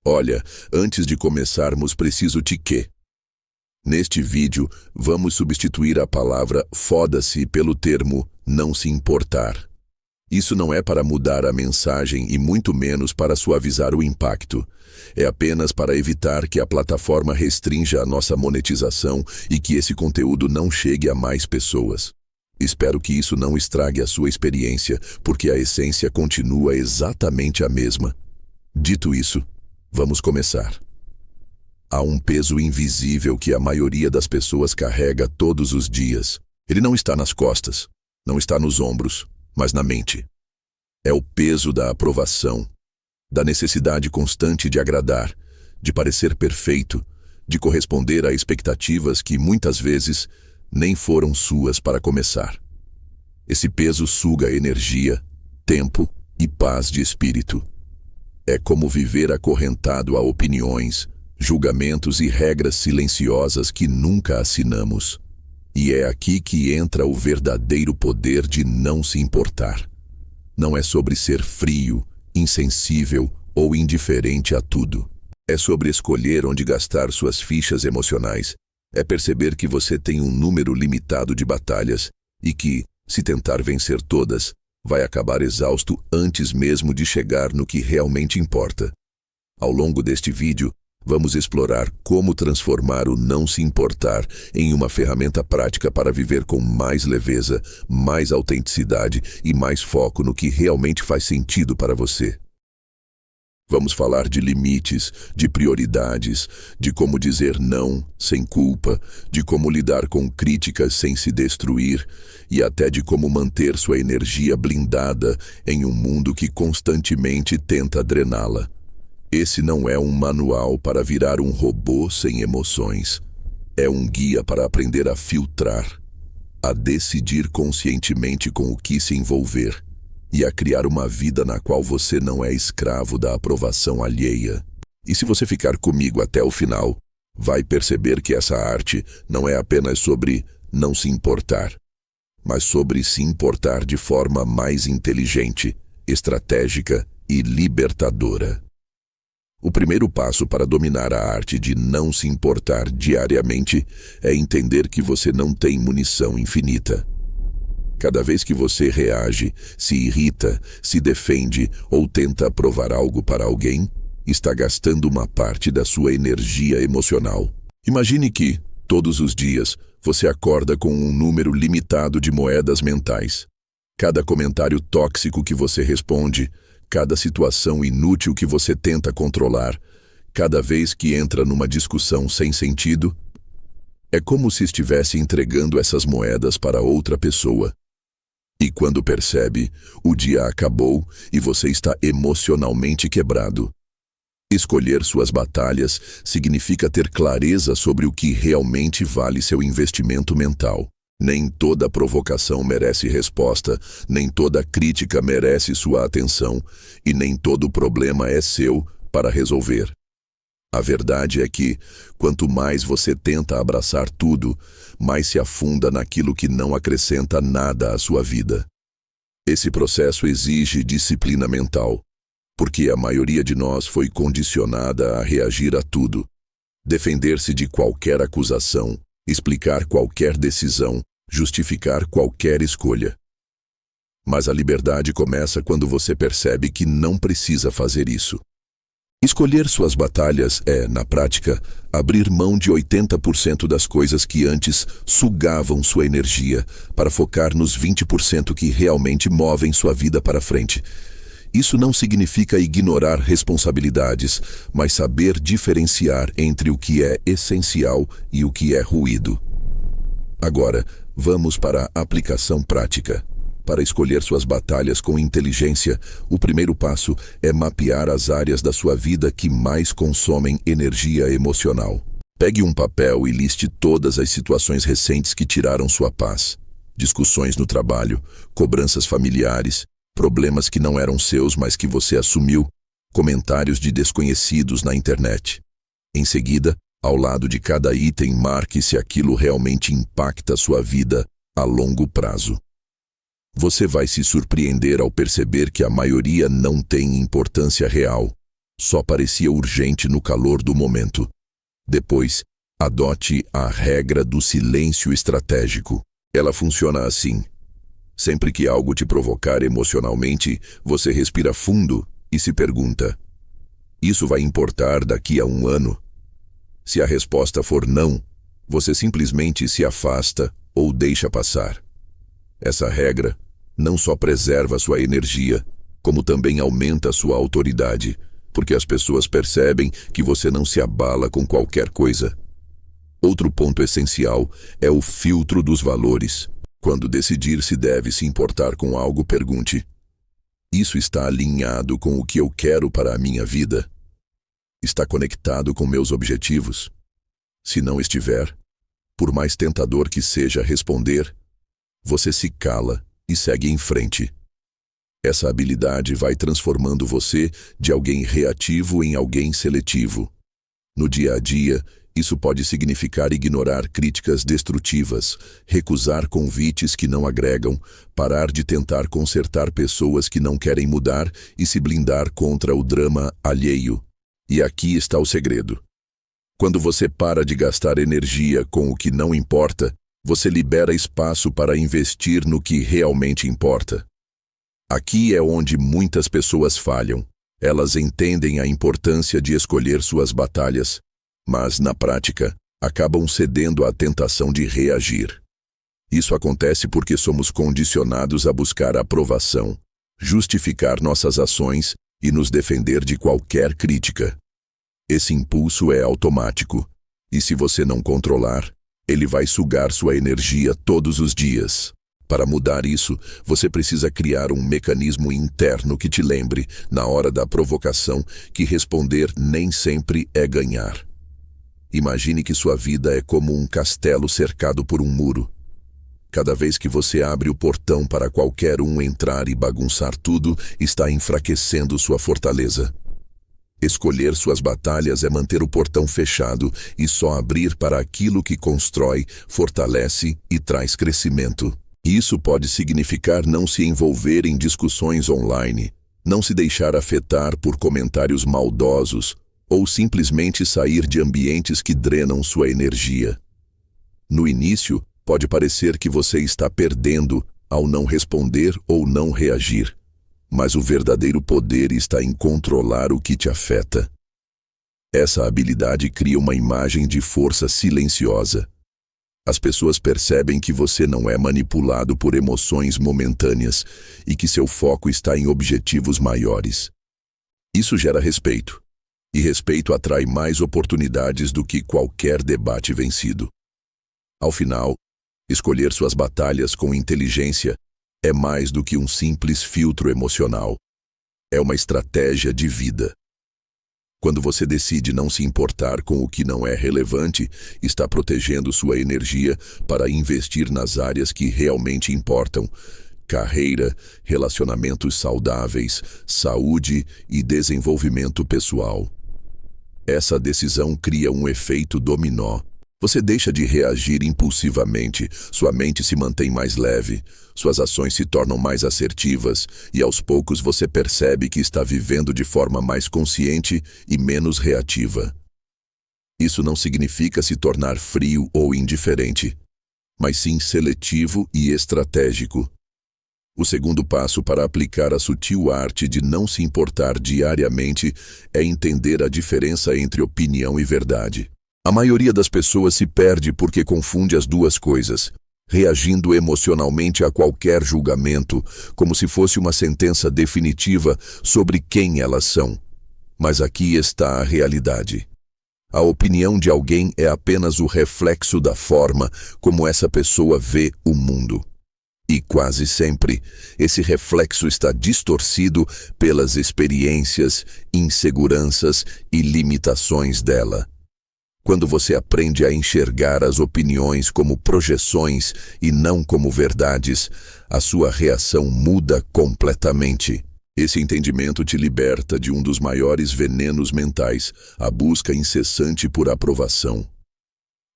Olha, antes de começarmos, preciso te que. Neste vídeo, vamos substituir a palavra foda-se pelo termo não se importar. Isso não é para mudar a mensagem e muito menos para suavizar o impacto. É apenas para evitar que a plataforma restrinja a nossa monetização e que esse conteúdo não chegue a mais pessoas. Espero que isso não estrague a sua experiência, porque a essência continua exatamente a mesma. Dito isso, vamos começar. Há um peso invisível que a maioria das pessoas carrega todos os dias. Ele não está nas costas, não está nos ombros, mas na mente. É o peso da aprovação, da necessidade constante de agradar, de parecer perfeito, de corresponder a expectativas que muitas vezes nem foram suas para começar. Esse peso suga energia, tempo e paz de espírito. É como viver acorrentado a opiniões, julgamentos e regras silenciosas que nunca assinamos. E é aqui que entra o verdadeiro poder de não se importar. Não é sobre ser frio, insensível ou indiferente a tudo. É sobre escolher onde gastar suas fichas emocionais. É perceber que você tem um número limitado de batalhas e que, se tentar vencer todas, vai acabar exausto antes mesmo de chegar no que realmente importa. Ao longo deste vídeo, vamos explorar como transformar o não se importar em uma ferramenta prática para viver com mais leveza, mais autenticidade e mais foco no que realmente faz sentido para você. Vamos falar de limites, de prioridades, de como dizer não sem culpa, de como lidar com críticas sem se destruir e até de como manter sua energia blindada em um mundo que constantemente tenta drená-la. Esse não é um manual para virar um robô sem emoções. É um guia para aprender a filtrar, a decidir conscientemente com o que se envolver e a criar uma vida na qual você não é escravo da aprovação alheia. E se você ficar comigo até o final, vai perceber que essa arte não é apenas sobre não se importar, mas sobre se importar de forma mais inteligente, estratégica e libertadora. O primeiro passo para dominar a arte de não se importar diariamente é entender que você não tem munição infinita. Cada vez que você reage, se irrita, se defende ou tenta provar algo para alguém, está gastando uma parte da sua energia emocional. Imagine que, todos os dias, você acorda com um número limitado de moedas mentais. Cada comentário tóxico que você responde, cada situação inútil que você tenta controlar, cada vez que entra numa discussão sem sentido, é como se estivesse entregando essas moedas para outra pessoa. E quando percebe, o dia acabou e você está emocionalmente quebrado. Escolher suas batalhas significa ter clareza sobre o que realmente vale seu investimento mental. Nem toda provocação merece resposta, nem toda crítica merece sua atenção, e nem todo problema é seu para resolver. A verdade é que, quanto mais você tenta abraçar tudo, mais se afunda naquilo que não acrescenta nada à sua vida. Esse processo exige disciplina mental, porque a maioria de nós foi condicionada a reagir a tudo, defender-se de qualquer acusação, explicar qualquer decisão, justificar qualquer escolha. Mas a liberdade começa quando você percebe que não precisa fazer isso. Escolher suas batalhas é, na prática, abrir mão de 80% das coisas que antes sugavam sua energia para focar nos 20% que realmente movem sua vida para frente. Isso não significa ignorar responsabilidades, mas saber diferenciar entre o que é essencial e o que é ruído. Agora, vamos para a aplicação prática. Para escolher suas batalhas com inteligência, o primeiro passo é mapear as áreas da sua vida que mais consomem energia emocional. Pegue um papel e liste todas as situações recentes que tiraram sua paz. Discussões no trabalho, cobranças familiares, problemas que não eram seus, mas que você assumiu, comentários de desconhecidos na internet. Em seguida, ao lado de cada item, marque se aquilo realmente impacta sua vida a longo prazo. Você vai se surpreender ao perceber que a maioria não tem importância real. Só parecia urgente no calor do momento. Depois, adote a regra do silêncio estratégico. Ela funciona assim. Sempre que algo te provocar emocionalmente, você respira fundo e se pergunta: isso vai importar daqui a 1 ano? Se a resposta for não, você simplesmente se afasta ou deixa passar. Essa regra não só preserva sua energia, como também aumenta sua autoridade, porque as pessoas percebem que você não se abala com qualquer coisa. Outro ponto essencial é o filtro dos valores. Quando decidir se deve se importar com algo, pergunte: isso está alinhado com o que eu quero para a minha vida? Está conectado com meus objetivos? Se não estiver, por mais tentador que seja responder, você se cala e segue em frente. Essa habilidade vai transformando você de alguém reativo em alguém seletivo. No dia a dia, isso pode significar ignorar críticas destrutivas, recusar convites que não agregam, parar de tentar consertar pessoas que não querem mudar e se blindar contra o drama alheio. E aqui está o segredo. Quando você para de gastar energia com o que não importa, você libera espaço para investir no que realmente importa. Aqui é onde muitas pessoas falham. Elas entendem a importância de escolher suas batalhas, mas, na prática, acabam cedendo à tentação de reagir. Isso acontece porque somos condicionados a buscar aprovação, justificar nossas ações e nos defender de qualquer crítica. Esse impulso é automático, e se você não controlar, ele vai sugar sua energia todos os dias. Para mudar isso, você precisa criar um mecanismo interno que te lembre, na hora da provocação, que responder nem sempre é ganhar. Imagine que sua vida é como um castelo cercado por um muro. Cada vez que você abre o portão para qualquer um entrar e bagunçar tudo, está enfraquecendo sua fortaleza. Escolher suas batalhas é manter o portão fechado e só abrir para aquilo que constrói, fortalece e traz crescimento. Isso pode significar não se envolver em discussões online, não se deixar afetar por comentários maldosos ou simplesmente sair de ambientes que drenam sua energia. No início, pode parecer que você está perdendo ao não responder ou não reagir, mas o verdadeiro poder está em controlar o que te afeta. Essa habilidade cria uma imagem de força silenciosa. As pessoas percebem que você não é manipulado por emoções momentâneas e que seu foco está em objetivos maiores. Isso gera respeito, e respeito atrai mais oportunidades do que qualquer debate vencido. Ao final, escolher suas batalhas com inteligência é mais do que um simples filtro emocional. É uma estratégia de vida. Quando você decide não se importar com o que não é relevante, está protegendo sua energia para investir nas áreas que realmente importam: carreira, relacionamentos saudáveis, saúde e desenvolvimento pessoal. Essa decisão cria um efeito dominó. Você deixa de reagir impulsivamente, sua mente se mantém mais leve, suas ações se tornam mais assertivas e aos poucos você percebe que está vivendo de forma mais consciente e menos reativa. Isso não significa se tornar frio ou indiferente, mas sim seletivo e estratégico. O segundo passo para aplicar a sutil arte de não se importar diariamente é entender a diferença entre opinião e verdade. A maioria das pessoas se perde porque confunde as duas coisas, reagindo emocionalmente a qualquer julgamento, como se fosse uma sentença definitiva sobre quem elas são. Mas aqui está a realidade. A opinião de alguém é apenas o reflexo da forma como essa pessoa vê o mundo. E quase sempre, esse reflexo está distorcido pelas experiências, inseguranças e limitações dela. Quando você aprende a enxergar as opiniões como projeções e não como verdades, a sua reação muda completamente. Esse entendimento te liberta de um dos maiores venenos mentais, a busca incessante por aprovação.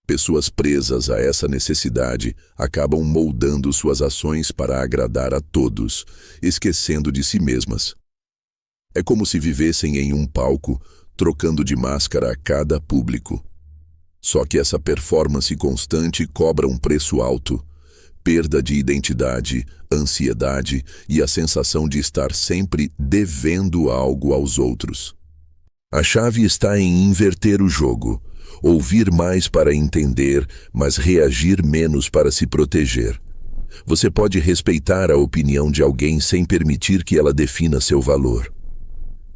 Pessoas presas a essa necessidade acabam moldando suas ações para agradar a todos, esquecendo de si mesmas. É como se vivessem em um palco, trocando de máscara a cada público. Só que essa performance constante cobra um preço alto: perda de identidade, ansiedade e a sensação de estar sempre devendo algo aos outros. A chave está em inverter o jogo, ouvir mais para entender, mas reagir menos para se proteger. Você pode respeitar a opinião de alguém sem permitir que ela defina seu valor.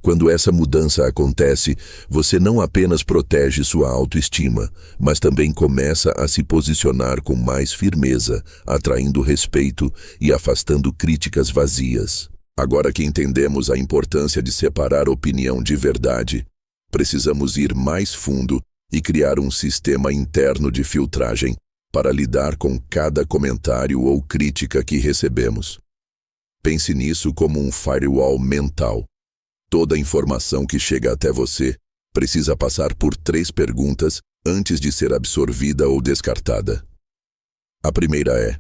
Quando essa mudança acontece, você não apenas protege sua autoestima, mas também começa a se posicionar com mais firmeza, atraindo respeito e afastando críticas vazias. Agora que entendemos a importância de separar opinião de verdade, precisamos ir mais fundo e criar um sistema interno de filtragem para lidar com cada comentário ou crítica que recebemos. Pense nisso como um firewall mental. Toda informação que chega até você precisa passar por 3 perguntas antes de ser absorvida ou descartada. A primeira é: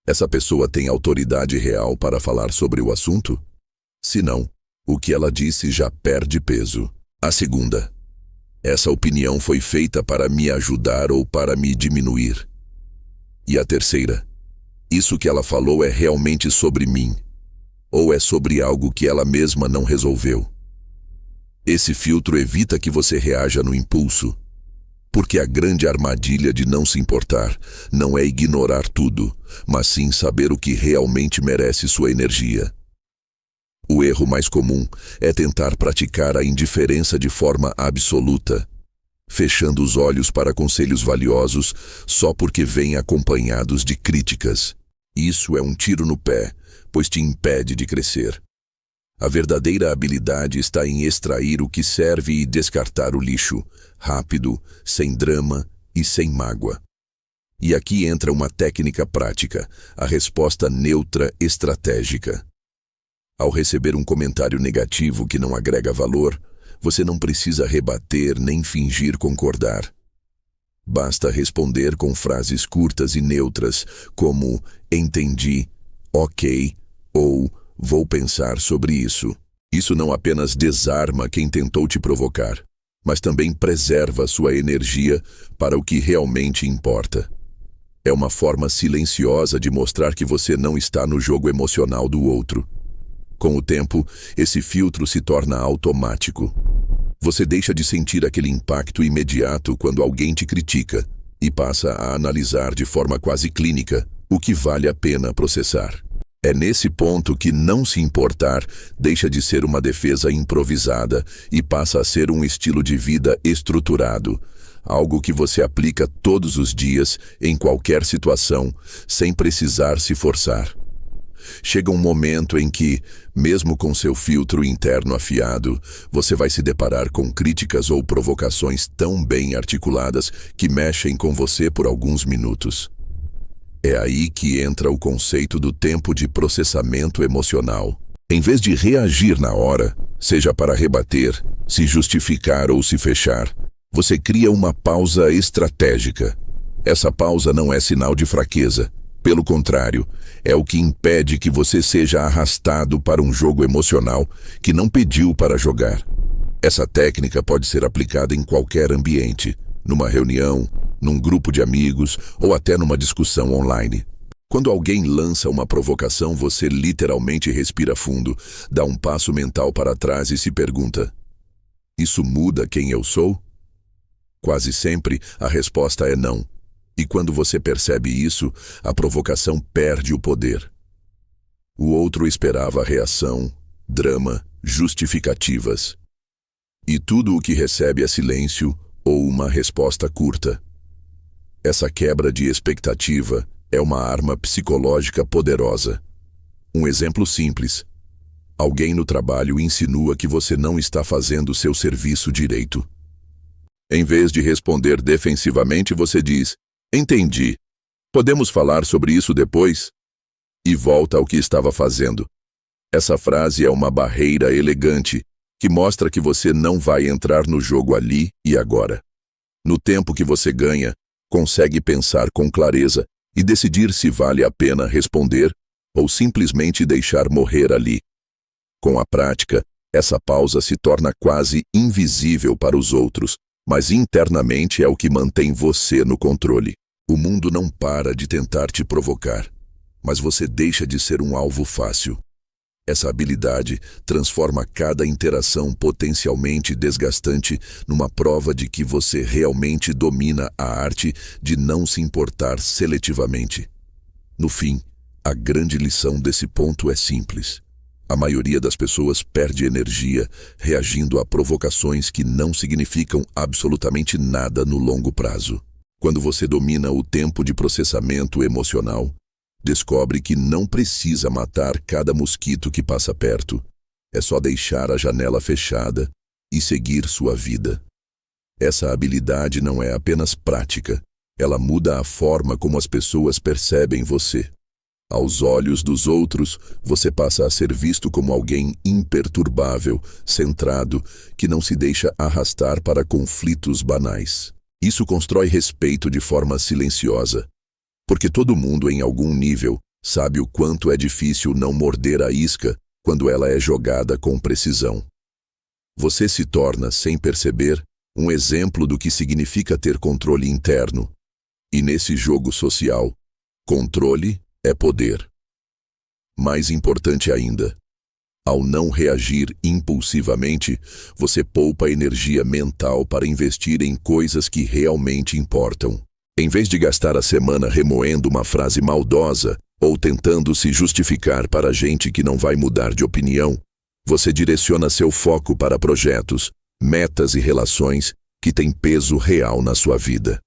essa pessoa tem autoridade real para falar sobre o assunto? Se não, o que ela disse já perde peso. A segunda: essa opinião foi feita para me ajudar ou para me diminuir? E a terceira: isso que ela falou é realmente sobre mim? Ou é sobre algo que ela mesma não resolveu? Esse filtro evita que você reaja no impulso, porque a grande armadilha de não se importar não é ignorar tudo, mas sim saber o que realmente merece sua energia. O erro mais comum é tentar praticar a indiferença de forma absoluta, fechando os olhos para conselhos valiosos só porque vêm acompanhados de críticas. Isso é um tiro no pé, pois te impede de crescer. A verdadeira habilidade está em extrair o que serve e descartar o lixo, rápido, sem drama e sem mágoa. E aqui entra uma técnica prática, a resposta neutra estratégica. Ao receber um comentário negativo que não agrega valor, você não precisa rebater nem fingir concordar. Basta responder com frases curtas e neutras, como "entendi", "ok", ou "vou pensar sobre isso". Isso não apenas desarma quem tentou te provocar, mas também preserva sua energia para o que realmente importa. É uma forma silenciosa de mostrar que você não está no jogo emocional do outro. Com o tempo, esse filtro se torna automático. Você deixa de sentir aquele impacto imediato quando alguém te critica e passa a analisar de forma quase clínica o que vale a pena processar. É nesse ponto que não se importar deixa de ser uma defesa improvisada e passa a ser um estilo de vida estruturado, algo que você aplica todos os dias, em qualquer situação, sem precisar se forçar. Chega um momento em que, mesmo com seu filtro interno afiado, você vai se deparar com críticas ou provocações tão bem articuladas que mexem com você por alguns minutos. É aí que entra o conceito do tempo de processamento emocional. Em vez de reagir na hora, seja para rebater, se justificar ou se fechar, você cria uma pausa estratégica. Essa pausa não é sinal de fraqueza. Pelo contrário, é o que impede que você seja arrastado para um jogo emocional que não pediu para jogar. Essa técnica pode ser aplicada em qualquer ambiente, numa reunião, num grupo de amigos ou até numa discussão online. Quando alguém lança uma provocação, você literalmente respira fundo, dá um passo mental para trás e se pergunta: isso muda quem eu sou? Quase sempre a resposta é não. E quando você percebe isso, a provocação perde o poder. O outro esperava reação, drama, justificativas. E tudo o que recebe é silêncio ou uma resposta curta. Essa quebra de expectativa é uma arma psicológica poderosa. Um exemplo simples: alguém no trabalho insinua que você não está fazendo seu serviço direito. Em vez de responder defensivamente, você diz: entendi. Podemos falar sobre isso depois? E volta ao que estava fazendo. Essa frase é uma barreira elegante que mostra que você não vai entrar no jogo ali e agora. No tempo que você ganha, consegue pensar com clareza e decidir se vale a pena responder ou simplesmente deixar morrer ali. Com a prática, Essa pausa se torna quase invisível para os outros, mas internamente é o que mantém você no controle. O mundo não para de tentar te provocar, mas você deixa de ser um alvo fácil. Essa habilidade transforma cada interação potencialmente desgastante numa prova de que você realmente domina a arte de não se importar seletivamente. No fim, a grande lição desse ponto é simples. A maioria das pessoas perde energia reagindo a provocações que não significam absolutamente nada no longo prazo. Quando você domina o tempo de processamento emocional, descobre que não precisa matar cada mosquito que passa perto. É só deixar a janela fechada e seguir sua vida. Essa habilidade não é apenas prática, ela muda a forma como as pessoas percebem você. Aos olhos dos outros, você passa a ser visto como alguém imperturbável, centrado, que não se deixa arrastar para conflitos banais. Isso constrói respeito de forma silenciosa, porque todo mundo em algum nível sabe o quanto é difícil não morder a isca quando ela é jogada com precisão. Você se torna, sem perceber, um exemplo do que significa ter controle interno. E nesse jogo social, controle é poder. Mais importante ainda, ao não reagir impulsivamente, você poupa energia mental para investir em coisas que realmente importam. Em vez de gastar a semana remoendo uma frase maldosa ou tentando se justificar para gente que não vai mudar de opinião, você direciona seu foco para projetos, metas e relações que têm peso real na sua vida.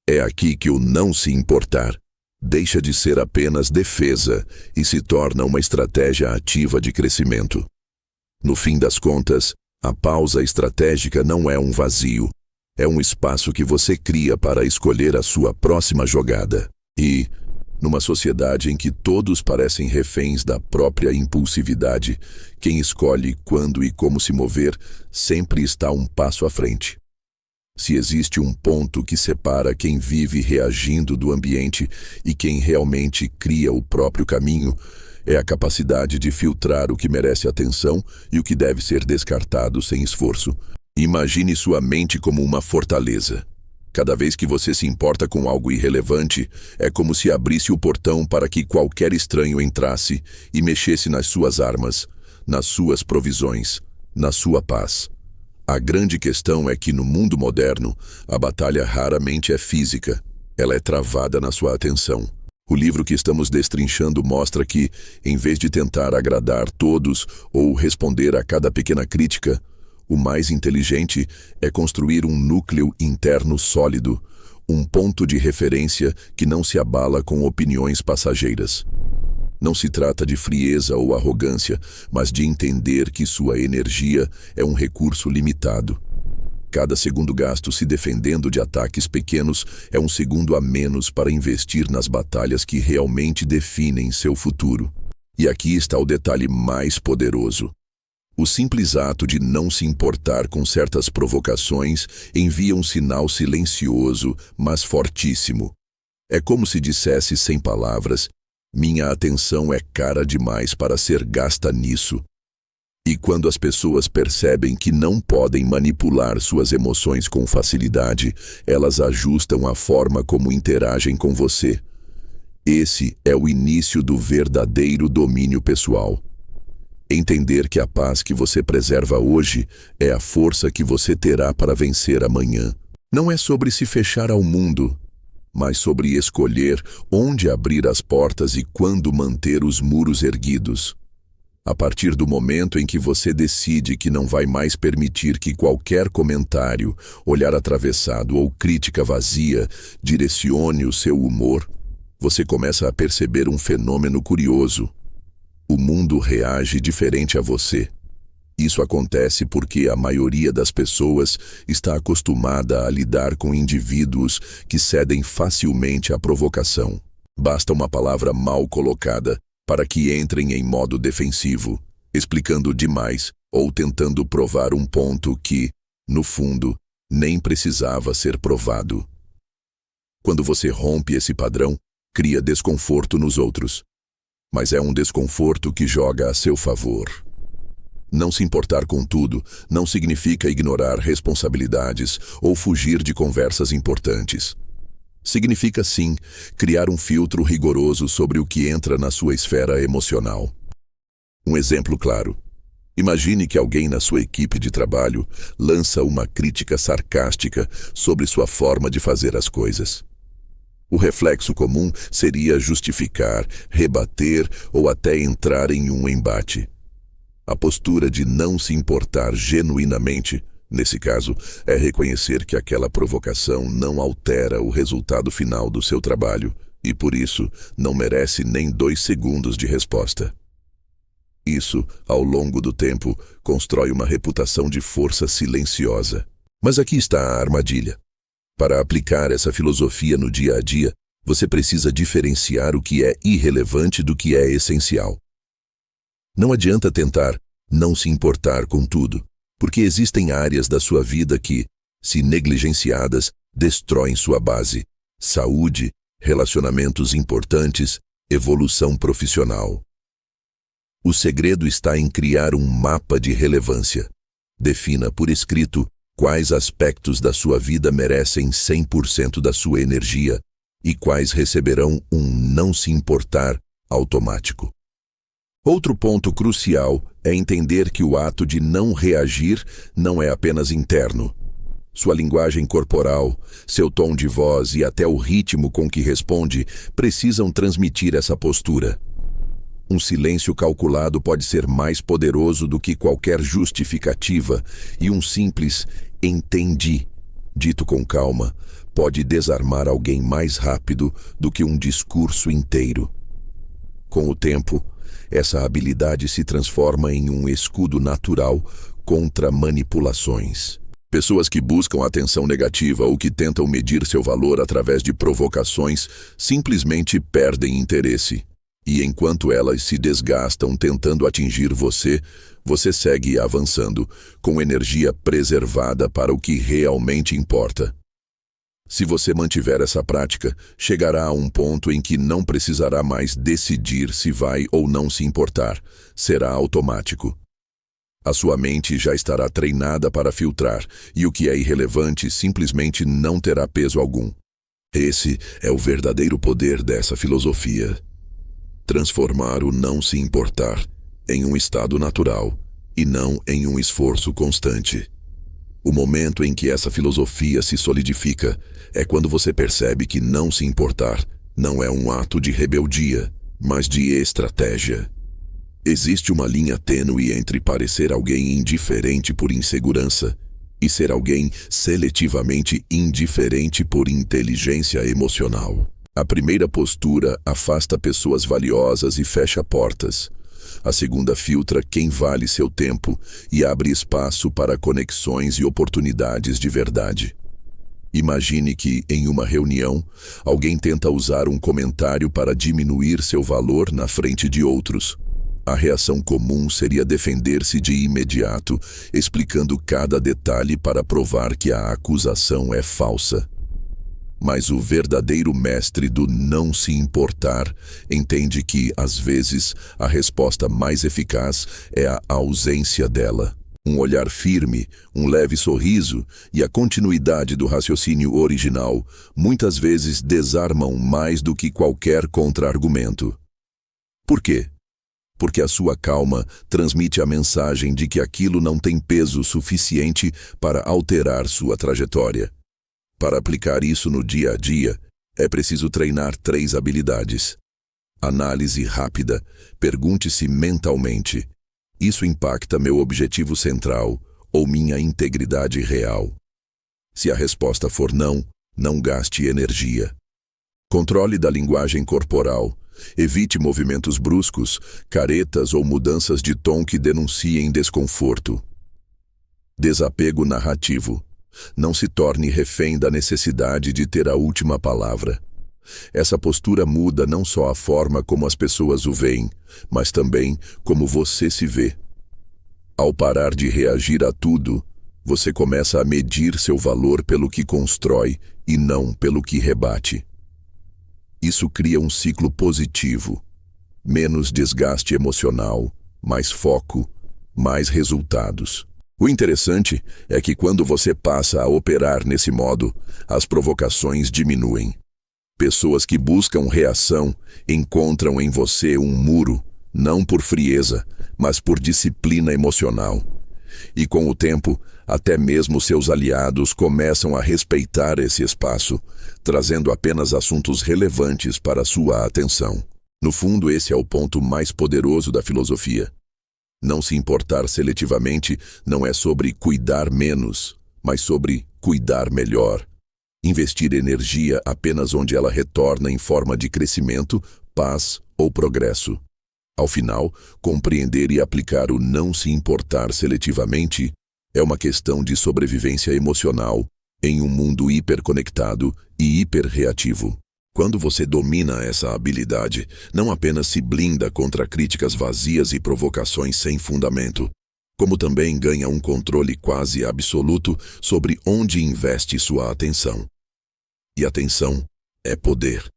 É aqui que o não se importar deixa de ser apenas defesa e se torna uma estratégia ativa de crescimento. No fim das contas, a pausa estratégica não é um vazio, é um espaço que você cria para escolher a sua próxima jogada. E, numa sociedade em que todos parecem reféns da própria impulsividade, quem escolhe quando e como se mover sempre está um passo à frente. Se existe um ponto que separa quem vive reagindo do ambiente e quem realmente cria o próprio caminho, é a capacidade de filtrar o que merece atenção e o que deve ser descartado sem esforço. Imagine sua mente como uma fortaleza. Cada vez que você se importa com algo irrelevante, é como se abrisse o portão para que qualquer estranho entrasse e mexesse nas suas armas, nas suas provisões, na sua paz. A grande questão é que no mundo moderno, a batalha raramente é física, ela é travada na sua atenção. O livro que estamos destrinchando mostra que, em vez de tentar agradar todos ou responder a cada pequena crítica, o mais inteligente é construir um núcleo interno sólido, um ponto de referência que não se abala com opiniões passageiras. Não se trata de frieza ou arrogância, mas de entender que sua energia é um recurso limitado. Cada segundo gasto se defendendo de ataques pequenos é um segundo a menos para investir nas batalhas que realmente definem seu futuro. E aqui está o detalhe mais poderoso. O simples ato de não se importar com certas provocações envia um sinal silencioso, mas fortíssimo. É como se dissesse sem palavras: minha atenção é cara demais para ser gasta nisso. E quando as pessoas percebem que não podem manipular suas emoções com facilidade, elas ajustam a forma como interagem com você. Esse é o início do verdadeiro domínio pessoal. Entender que a paz que você preserva hoje é a força que você terá para vencer amanhã. Não é sobre se fechar ao mundo, mas sobre escolher onde abrir as portas e quando manter os muros erguidos. A partir do momento em que você decide que não vai mais permitir que qualquer comentário, olhar atravessado ou crítica vazia direcione o seu humor, você começa a perceber um fenômeno curioso. O mundo reage diferente a você. Isso acontece porque a maioria das pessoas está acostumada a lidar com indivíduos que cedem facilmente à provocação. Basta uma palavra mal colocada para que entrem em modo defensivo, explicando demais ou tentando provar um ponto que, no fundo, nem precisava ser provado. Quando você rompe esse padrão, cria desconforto nos outros. Mas é um desconforto que joga a seu favor. Não se importar com tudo não significa ignorar responsabilidades ou fugir de conversas importantes. Significa, sim, criar um filtro rigoroso sobre o que entra na sua esfera emocional. Um exemplo claro. Imagine que alguém na sua equipe de trabalho lança uma crítica sarcástica sobre sua forma de fazer as coisas. O reflexo comum seria justificar, rebater ou até entrar em um embate. A postura de não se importar genuinamente, nesse caso, é reconhecer que aquela provocação não altera o resultado final do seu trabalho e, por isso, não merece nem 2 segundos de resposta. Isso, ao longo do tempo, constrói uma reputação de força silenciosa. Mas aqui está a armadilha. Para aplicar essa filosofia no dia a dia, você precisa diferenciar o que é irrelevante do que é essencial. Não adianta tentar não se importar com tudo, porque existem áreas da sua vida que, se negligenciadas, destroem sua base: saúde, relacionamentos importantes, evolução profissional. O segredo está em criar um mapa de relevância. Defina por escrito quais aspectos da sua vida merecem 100% da sua energia e quais receberão um não se importar automático. Outro ponto crucial é entender que o ato de não reagir não é apenas interno. Sua linguagem corporal, seu tom de voz e até o ritmo com que responde precisam transmitir essa postura. Um silêncio calculado pode ser mais poderoso do que qualquer justificativa, e um simples "entendi", dito com calma, pode desarmar alguém mais rápido do que um discurso inteiro. Com o tempo, essa habilidade se transforma em um escudo natural contra manipulações. Pessoas que buscam atenção negativa ou que tentam medir seu valor através de provocações simplesmente perdem interesse. E enquanto elas se desgastam tentando atingir você, você segue avançando, com energia preservada para o que realmente importa. Se você mantiver essa prática, chegará a um ponto em que não precisará mais decidir se vai ou não se importar. Será automático. A sua mente já estará treinada para filtrar, e o que é irrelevante simplesmente não terá peso algum. Esse é o verdadeiro poder dessa filosofia. Transformar o não se importar em um estado natural e não em um esforço constante. O momento em que essa filosofia se solidifica é quando você percebe que não se importar não é um ato de rebeldia, mas de estratégia. Existe uma linha tênue entre parecer alguém indiferente por insegurança e ser alguém seletivamente indiferente por inteligência emocional. A primeira postura afasta pessoas valiosas e fecha portas. A segunda filtra quem vale seu tempo e abre espaço para conexões e oportunidades de verdade. Imagine que, em uma reunião, alguém tenta usar um comentário para diminuir seu valor na frente de outros. A reação comum seria defender-se de imediato, explicando cada detalhe para provar que a acusação é falsa. Mas o verdadeiro mestre do não se importar entende que, às vezes, a resposta mais eficaz é a ausência dela. Um olhar firme, um leve sorriso e a continuidade do raciocínio original muitas vezes desarmam mais do que qualquer contra-argumento. Por quê? Porque a sua calma transmite a mensagem de que aquilo não tem peso suficiente para alterar sua trajetória. Para aplicar isso no dia a dia, é preciso treinar 3 habilidades. Análise rápida. Pergunte-se mentalmente: isso impacta meu objetivo central ou minha integridade real? Se a resposta for não, não gaste energia. Controle da linguagem corporal. Evite movimentos bruscos, caretas ou mudanças de tom que denunciem desconforto. Desapego narrativo. Não se torne refém da necessidade de ter a última palavra. Essa postura muda não só a forma como as pessoas o veem, mas também como você se vê. Ao parar de reagir a tudo, você começa a medir seu valor pelo que constrói e não pelo que rebate. Isso cria um ciclo positivo. Menos desgaste emocional, mais foco, mais resultados. O interessante é que quando você passa a operar nesse modo, as provocações diminuem. Pessoas que buscam reação encontram em você um muro, não por frieza, mas por disciplina emocional. E com o tempo, até mesmo seus aliados começam a respeitar esse espaço, trazendo apenas assuntos relevantes para sua atenção. No fundo, esse é o ponto mais poderoso da filosofia. Não se importar seletivamente não é sobre cuidar menos, mas sobre cuidar melhor. Investir energia apenas onde ela retorna em forma de crescimento, paz ou progresso. Ao final, compreender e aplicar o não se importar seletivamente é uma questão de sobrevivência emocional em um mundo hiperconectado e hiperreativo. Quando você domina essa habilidade, não apenas se blinda contra críticas vazias e provocações sem fundamento, como também ganha um controle quase absoluto sobre onde investe sua atenção. E atenção é poder.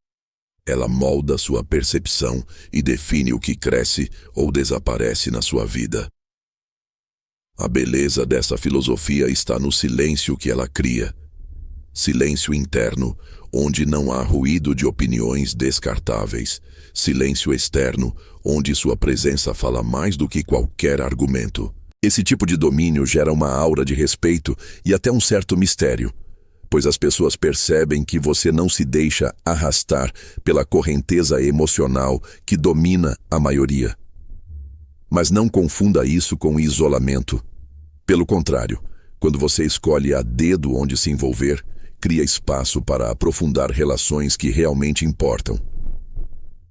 Ela molda sua percepção e define o que cresce ou desaparece na sua vida. A beleza dessa filosofia está no silêncio que ela cria. Silêncio interno, onde não há ruído de opiniões descartáveis. Silêncio externo, onde sua presença fala mais do que qualquer argumento. Esse tipo de domínio gera uma aura de respeito e até um certo mistério, pois as pessoas percebem que você não se deixa arrastar pela correnteza emocional que domina a maioria. Mas não confunda isso com isolamento. Pelo contrário, quando você escolhe a dedo onde se envolver, cria espaço para aprofundar relações que realmente importam.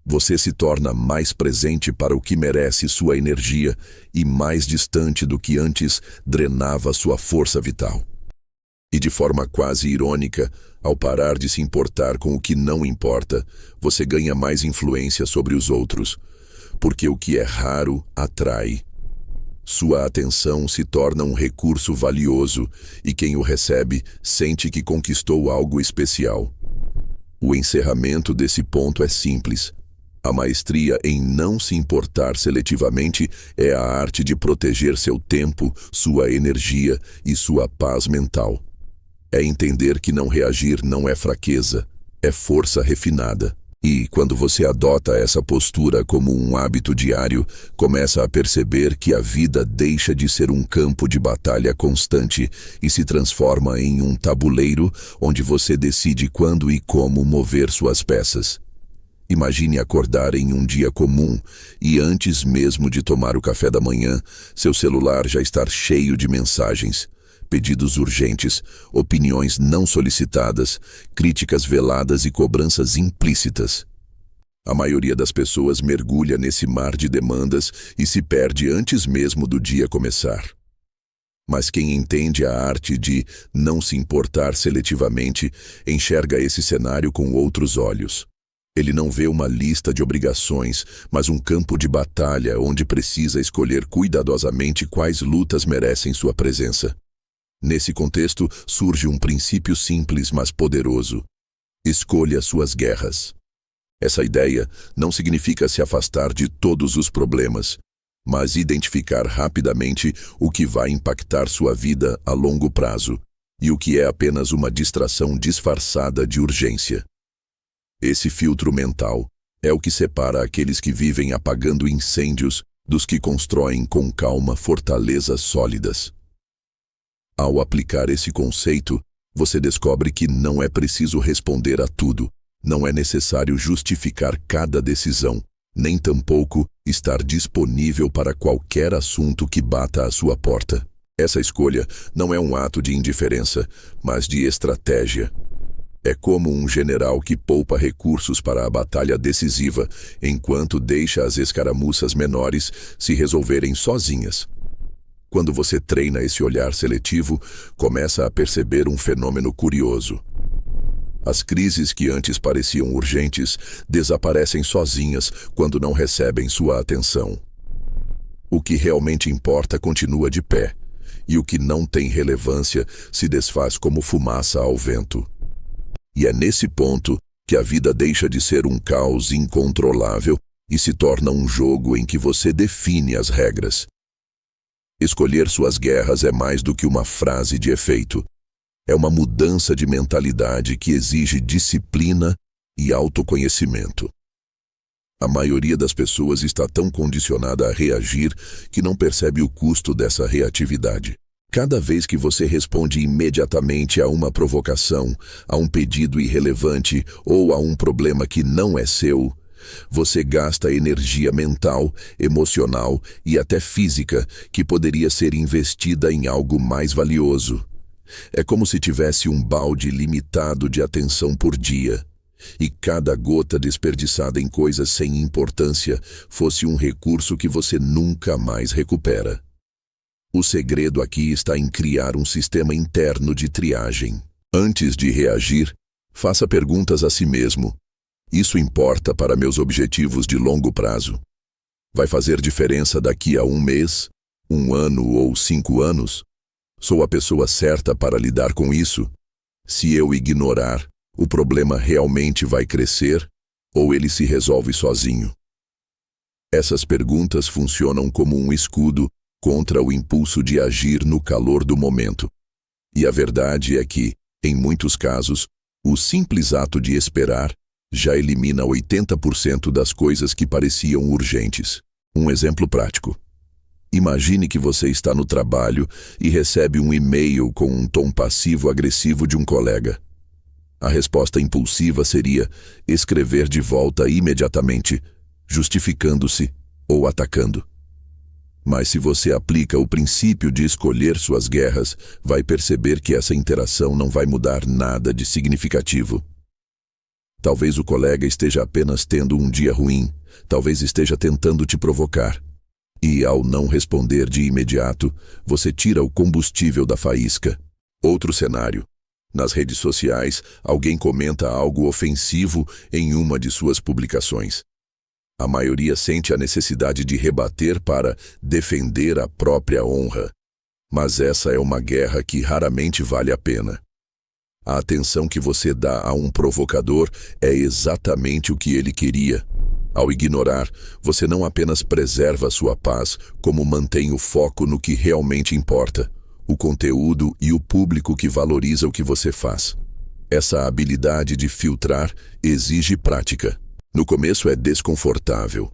Você se torna mais presente para o que merece sua energia e mais distante do que antes drenava sua força vital. E de forma quase irônica, ao parar de se importar com o que não importa, você ganha mais influência sobre os outros, porque o que é raro atrai. Sua atenção se torna um recurso valioso e quem o recebe sente que conquistou algo especial. O encerramento desse ponto é simples. A maestria em não se importar seletivamente é a arte de proteger seu tempo, sua energia e sua paz mental. É entender que não reagir não é fraqueza, é força refinada. E, quando você adota essa postura como um hábito diário, começa a perceber que a vida deixa de ser um campo de batalha constante e se transforma em um tabuleiro onde você decide quando e como mover suas peças. Imagine acordar em um dia comum e, antes mesmo de tomar o café da manhã, seu celular já estar cheio de mensagens. Pedidos urgentes, opiniões não solicitadas, críticas veladas e cobranças implícitas. A maioria das pessoas mergulha nesse mar de demandas e se perde antes mesmo do dia começar. Mas quem entende a arte de não se importar seletivamente, enxerga esse cenário com outros olhos. Ele não vê uma lista de obrigações, mas um campo de batalha onde precisa escolher cuidadosamente quais lutas merecem sua presença. Nesse contexto, surge um princípio simples, mas poderoso. Escolha suas guerras. Essa ideia não significa se afastar de todos os problemas, mas identificar rapidamente o que vai impactar sua vida a longo prazo e o que é apenas uma distração disfarçada de urgência. Esse filtro mental é o que separa aqueles que vivem apagando incêndios dos que constroem com calma fortalezas sólidas. Ao aplicar esse conceito, você descobre que não é preciso responder a tudo, não é necessário justificar cada decisão, nem tampouco estar disponível para qualquer assunto que bata à sua porta. Essa escolha não é um ato de indiferença, mas de estratégia. É como um general que poupa recursos para a batalha decisiva, enquanto deixa as escaramuças menores se resolverem sozinhas. Quando você treina esse olhar seletivo, começa a perceber um fenômeno curioso. As crises que antes pareciam urgentes desaparecem sozinhas quando não recebem sua atenção. O que realmente importa continua de pé, e o que não tem relevância se desfaz como fumaça ao vento. E é nesse ponto que a vida deixa de ser um caos incontrolável e se torna um jogo em que você define as regras. Escolher suas guerras é mais do que uma frase de efeito. É uma mudança de mentalidade que exige disciplina e autoconhecimento. A maioria das pessoas está tão condicionada a reagir que não percebe o custo dessa reatividade. Cada vez que você responde imediatamente a uma provocação, a um pedido irrelevante ou a um problema que não é seu, você gasta energia mental, emocional e até física que poderia ser investida em algo mais valioso. É como se tivesse um balde limitado de atenção por dia, e cada gota desperdiçada em coisas sem importância fosse um recurso que você nunca mais recupera. O segredo aqui está em criar um sistema interno de triagem. Antes de reagir, faça perguntas a si mesmo. Isso importa para meus objetivos de longo prazo? Vai fazer diferença daqui a 1 mês, 1 ano ou 5 anos? Sou a pessoa certa para lidar com isso? Se eu ignorar, o problema realmente vai crescer ou ele se resolve sozinho? Essas perguntas funcionam como um escudo contra o impulso de agir no calor do momento. E a verdade é que, em muitos casos, o simples ato de esperar já elimina 80% das coisas que pareciam urgentes. Um exemplo prático. Imagine que você está no trabalho e recebe um e-mail com um tom passivo-agressivo de um colega. A resposta impulsiva seria escrever de volta imediatamente, justificando-se ou atacando. Mas se você aplica o princípio de escolher suas guerras, vai perceber que essa interação não vai mudar nada de significativo. Talvez o colega esteja apenas tendo um dia ruim, talvez esteja tentando te provocar. E ao não responder de imediato, você tira o combustível da faísca. Outro cenário. Nas redes sociais, alguém comenta algo ofensivo em uma de suas publicações. A maioria sente a necessidade de rebater para defender a própria honra. Mas essa é uma guerra que raramente vale a pena. A atenção que você dá a um provocador é exatamente o que ele queria. Ao ignorar, você não apenas preserva sua paz, como mantém o foco no que realmente importa, o conteúdo e o público que valoriza o que você faz. Essa habilidade de filtrar exige prática. No começo é desconfortável.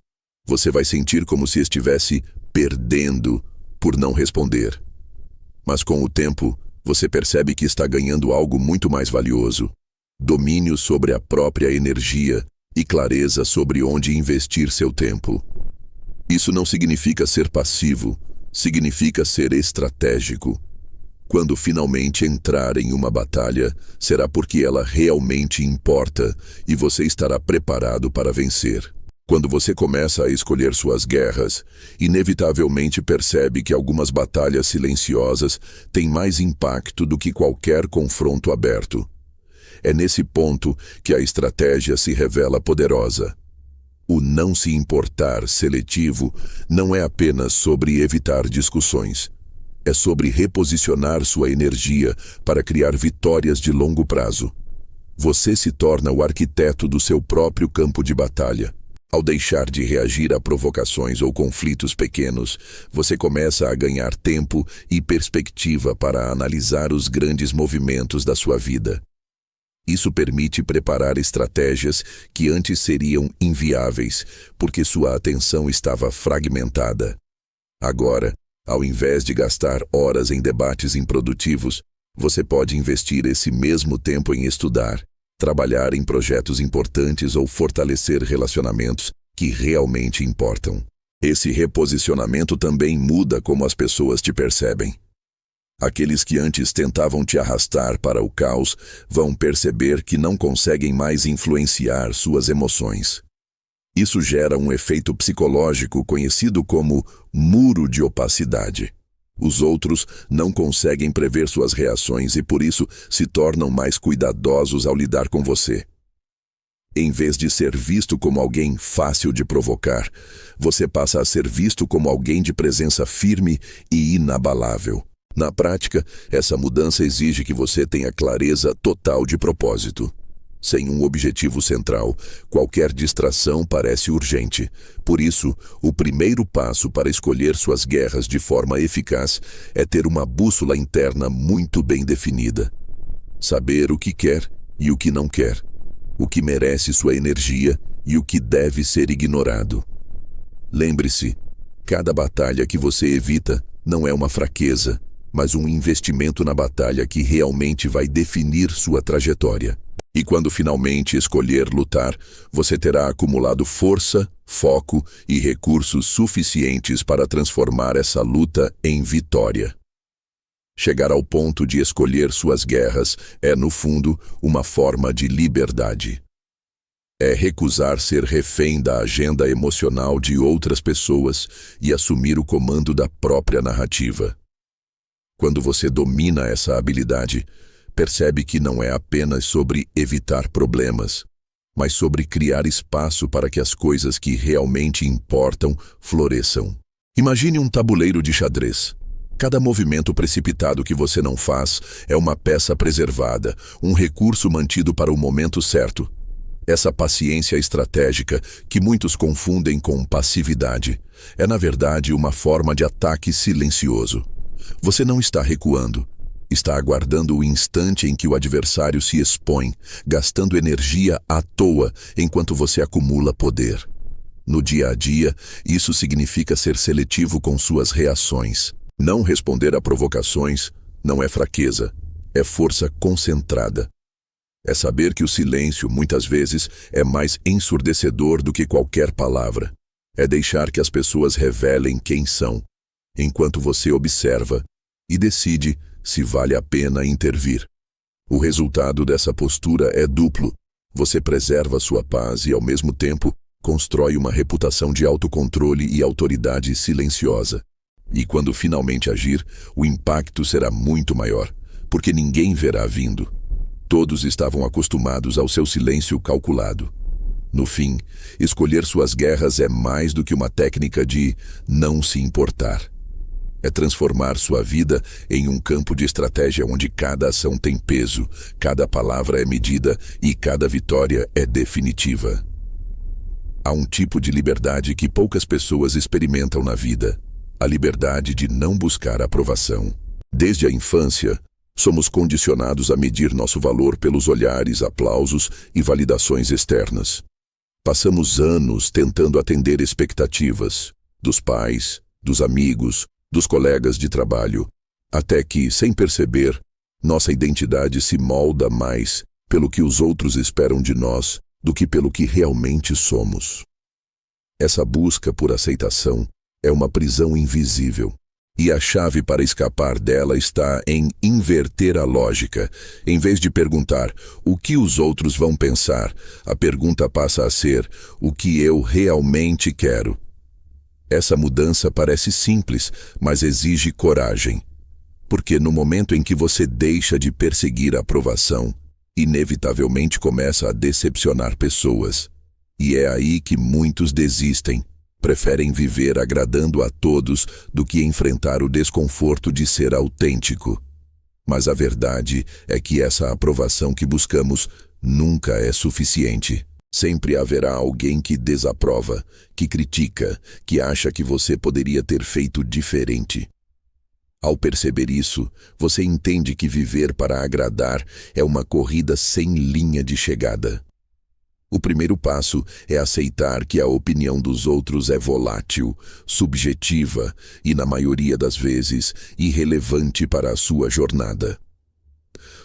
Você vai sentir como se estivesse perdendo por não responder. Mas com o tempo, você percebe que está ganhando algo muito mais valioso: domínio sobre a própria energia e clareza sobre onde investir seu tempo. Isso não significa ser passivo, significa ser estratégico. Quando finalmente entrar em uma batalha, será porque ela realmente importa e você estará preparado para vencer. Quando você começa a escolher suas guerras, inevitavelmente percebe que algumas batalhas silenciosas têm mais impacto do que qualquer confronto aberto. É nesse ponto que a estratégia se revela poderosa. O não se importar seletivo não é apenas sobre evitar discussões. É sobre reposicionar sua energia para criar vitórias de longo prazo. Você se torna o arquiteto do seu próprio campo de batalha. Ao deixar de reagir a provocações ou conflitos pequenos, você começa a ganhar tempo e perspectiva para analisar os grandes movimentos da sua vida. Isso permite preparar estratégias que antes seriam inviáveis, porque sua atenção estava fragmentada. Agora, ao invés de gastar horas em debates improdutivos, você pode investir esse mesmo tempo em estudar, trabalhar em projetos importantes ou fortalecer relacionamentos que realmente importam. Esse reposicionamento também muda como as pessoas te percebem. Aqueles que antes tentavam te arrastar para o caos vão perceber que não conseguem mais influenciar suas emoções. Isso gera um efeito psicológico conhecido como muro de opacidade. Os outros não conseguem prever suas reações e por isso se tornam mais cuidadosos ao lidar com você. Em vez de ser visto como alguém fácil de provocar, você passa a ser visto como alguém de presença firme e inabalável. Na prática, essa mudança exige que você tenha clareza total de propósito. Sem um objetivo central, qualquer distração parece urgente. Por isso, o primeiro passo para escolher suas guerras de forma eficaz é ter uma bússola interna muito bem definida. Saber o que quer e o que não quer, o que merece sua energia e o que deve ser ignorado. Lembre-se, cada batalha que você evita não é uma fraqueza, mas um investimento na batalha que realmente vai definir sua trajetória. E quando finalmente escolher lutar, você terá acumulado força, foco e recursos suficientes para transformar essa luta em vitória. Chegar ao ponto de escolher suas guerras é, no fundo, uma forma de liberdade. É recusar ser refém da agenda emocional de outras pessoas e assumir o comando da própria narrativa. Quando você domina essa habilidade, percebe que não é apenas sobre evitar problemas, mas sobre criar espaço para que as coisas que realmente importam floresçam. Imagine um tabuleiro de xadrez. Cada movimento precipitado que você não faz é uma peça preservada, um recurso mantido para o momento certo. Essa paciência estratégica, que muitos confundem com passividade, é na verdade uma forma de ataque silencioso. Você não está recuando. Está aguardando o instante em que o adversário se expõe, gastando energia à toa enquanto você acumula poder. No dia a dia, isso significa ser seletivo com suas reações. Não responder a provocações não é fraqueza, é força concentrada. É saber que o silêncio, muitas vezes, é mais ensurdecedor do que qualquer palavra. É deixar que as pessoas revelem quem são, enquanto você observa e decide se vale a pena intervir. O resultado dessa postura é duplo. Você preserva sua paz e, ao mesmo tempo, constrói uma reputação de autocontrole e autoridade silenciosa. E quando finalmente agir, o impacto será muito maior, porque ninguém verá vindo. Todos estavam acostumados ao seu silêncio calculado. No fim, escolher suas guerras é mais do que uma técnica de não se importar. É transformar sua vida em um campo de estratégia onde cada ação tem peso, cada palavra é medida e cada vitória é definitiva. Há um tipo de liberdade que poucas pessoas experimentam na vida: a liberdade de não buscar aprovação. Desde a infância, somos condicionados a medir nosso valor pelos olhares, aplausos e validações externas. Passamos anos tentando atender expectativas dos pais, dos amigos, dos colegas de trabalho, até que, sem perceber, nossa identidade se molda mais pelo que os outros esperam de nós do que pelo que realmente somos. Essa busca por aceitação é uma prisão invisível, e a chave para escapar dela está em inverter a lógica. Em vez de perguntar o que os outros vão pensar, a pergunta passa a ser o que eu realmente quero. Essa mudança parece simples, mas exige coragem. Porque no momento em que você deixa de perseguir a aprovação, inevitavelmente começa a decepcionar pessoas. E é aí que muitos desistem. Preferem viver agradando a todos do que enfrentar o desconforto de ser autêntico. Mas a verdade é que essa aprovação que buscamos nunca é suficiente. Sempre haverá alguém que desaprova, que critica, que acha que você poderia ter feito diferente. Ao perceber isso, você entende que viver para agradar é uma corrida sem linha de chegada. O primeiro passo é aceitar que a opinião dos outros é volátil, subjetiva e, na maioria das vezes, irrelevante para a sua jornada.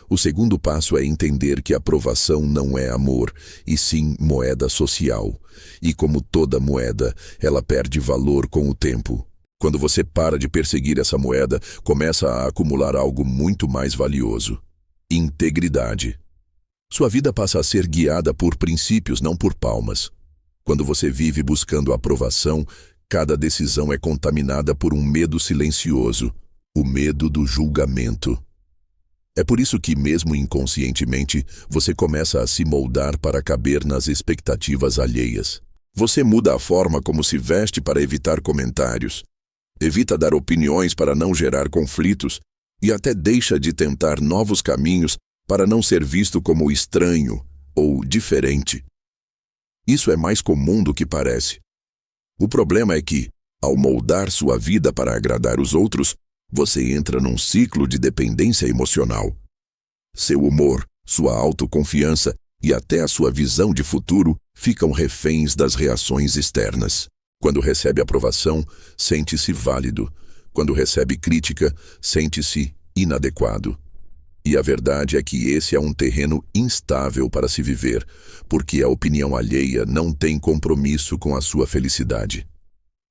O segundo passo é entender que a aprovação não é amor, e sim moeda social. E como toda moeda, ela perde valor com o tempo. Quando você para de perseguir essa moeda, começa a acumular algo muito mais valioso: integridade. Sua vida passa a ser guiada por princípios, não por palmas. Quando você vive buscando aprovação, cada decisão é contaminada por um medo silencioso: o medo do julgamento. É por isso que, mesmo inconscientemente, você começa a se moldar para caber nas expectativas alheias. Você muda a forma como se veste para evitar comentários, evita dar opiniões para não gerar conflitos e até deixa de tentar novos caminhos para não ser visto como estranho, ou diferente. Isso é mais comum do que parece. O problema é que, ao moldar sua vida para agradar os outros, você entra num ciclo de dependência emocional. Seu humor, sua autoconfiança e até a sua visão de futuro ficam reféns das reações externas. Quando recebe aprovação, sente-se válido. Quando recebe crítica, sente-se inadequado. E a verdade é que esse é um terreno instável para se viver, porque a opinião alheia não tem compromisso com a sua felicidade.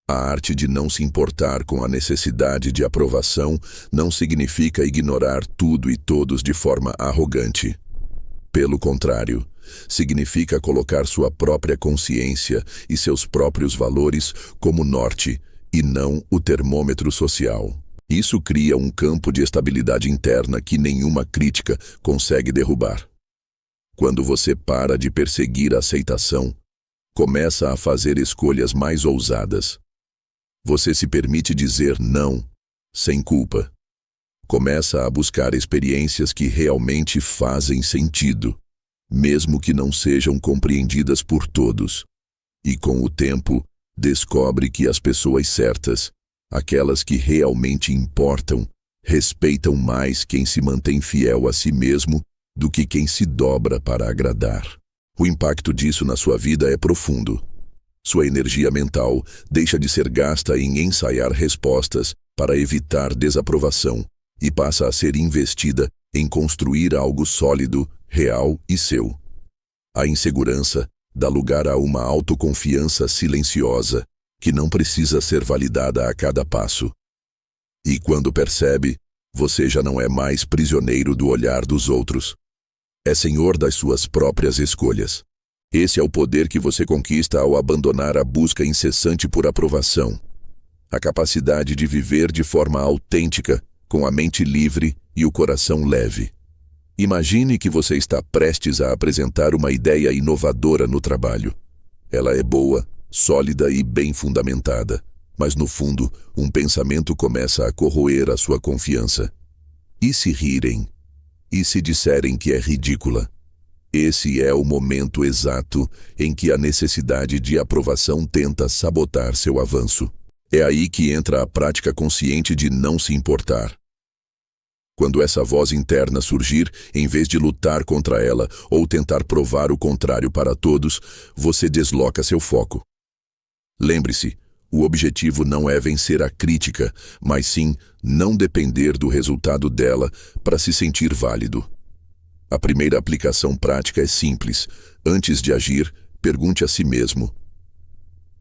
A arte de não se importar com a necessidade de aprovação não significa ignorar tudo e todos de forma arrogante. Pelo contrário, significa colocar sua própria consciência e seus próprios valores como norte e não o termômetro social. Isso cria um campo de estabilidade interna que nenhuma crítica consegue derrubar. Quando você para de perseguir a aceitação, começa a fazer escolhas mais ousadas. Você se permite dizer não, sem culpa. Começa a buscar experiências que realmente fazem sentido, mesmo que não sejam compreendidas por todos. E com o tempo, descobre que as pessoas certas, aquelas que realmente importam, respeitam mais quem se mantém fiel a si mesmo do que quem se dobra para agradar. O impacto disso na sua vida é profundo. Sua energia mental deixa de ser gasta em ensaiar respostas para evitar desaprovação e passa a ser investida em construir algo sólido, real e seu. A insegurança dá lugar a uma autoconfiança silenciosa que não precisa ser validada a cada passo. E quando percebe, você já não é mais prisioneiro do olhar dos outros. É senhor das suas próprias escolhas. Esse é o poder que você conquista ao abandonar a busca incessante por aprovação. A capacidade de viver de forma autêntica, com a mente livre e o coração leve. Imagine que você está prestes a apresentar uma ideia inovadora no trabalho. Ela é boa, sólida e bem fundamentada, mas no fundo, um pensamento começa a corroer a sua confiança. E se rirem? E se disserem que é ridícula? Esse é o momento exato em que a necessidade de aprovação tenta sabotar seu avanço. É aí que entra a prática consciente de não se importar. Quando essa voz interna surgir, em vez de lutar contra ela ou tentar provar o contrário para todos, você desloca seu foco. Lembre-se, o objetivo não é vencer a crítica, mas sim não depender do resultado dela para se sentir válido. A primeira aplicação prática é simples. Antes de agir, pergunte a si mesmo: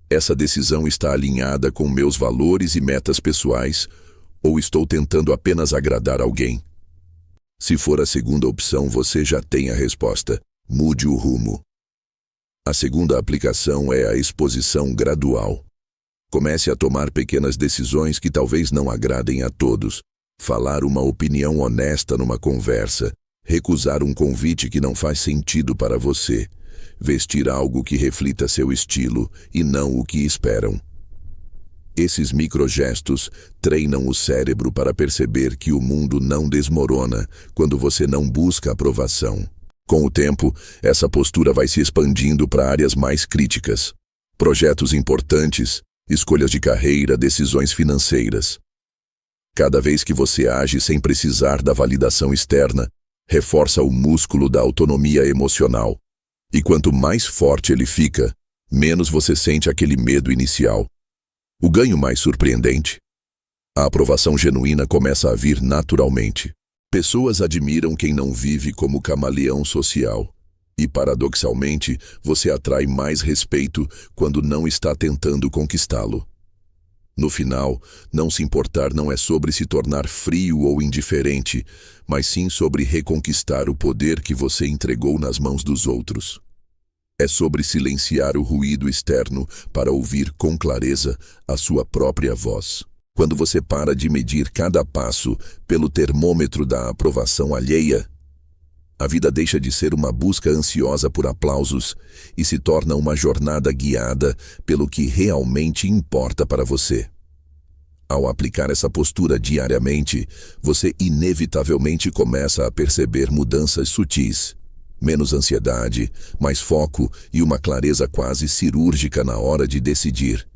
essa decisão está alinhada com meus valores e metas pessoais, ou estou tentando apenas agradar alguém? Se for a segunda opção, você já tem a resposta. Mude o rumo. A segunda aplicação é a exposição gradual. Comece a tomar pequenas decisões que talvez não agradem a todos. Falar uma opinião honesta numa conversa. Recusar um convite que não faz sentido para você. Vestir algo que reflita seu estilo e não o que esperam. Esses microgestos treinam o cérebro para perceber que o mundo não desmorona quando você não busca aprovação. Com o tempo, essa postura vai se expandindo para áreas mais críticas. Projetos importantes, escolhas de carreira, decisões financeiras. Cada vez que você age sem precisar da validação externa, reforça o músculo da autonomia emocional. E quanto mais forte ele fica, menos você sente aquele medo inicial. O ganho mais surpreendente? A aprovação genuína começa a vir naturalmente. Pessoas admiram quem não vive como camaleão social. E, paradoxalmente, você atrai mais respeito quando não está tentando conquistá-lo. No final, não se importar não é sobre se tornar frio ou indiferente, mas sim sobre reconquistar o poder que você entregou nas mãos dos outros. É sobre silenciar o ruído externo para ouvir com clareza a sua própria voz. Quando você para de medir cada passo pelo termômetro da aprovação alheia, a vida deixa de ser uma busca ansiosa por aplausos e se torna uma jornada guiada pelo que realmente importa para você. Ao aplicar essa postura diariamente, você inevitavelmente começa a perceber mudanças sutis. menos ansiedade, mais foco e uma clareza quase cirúrgica na hora de decidir.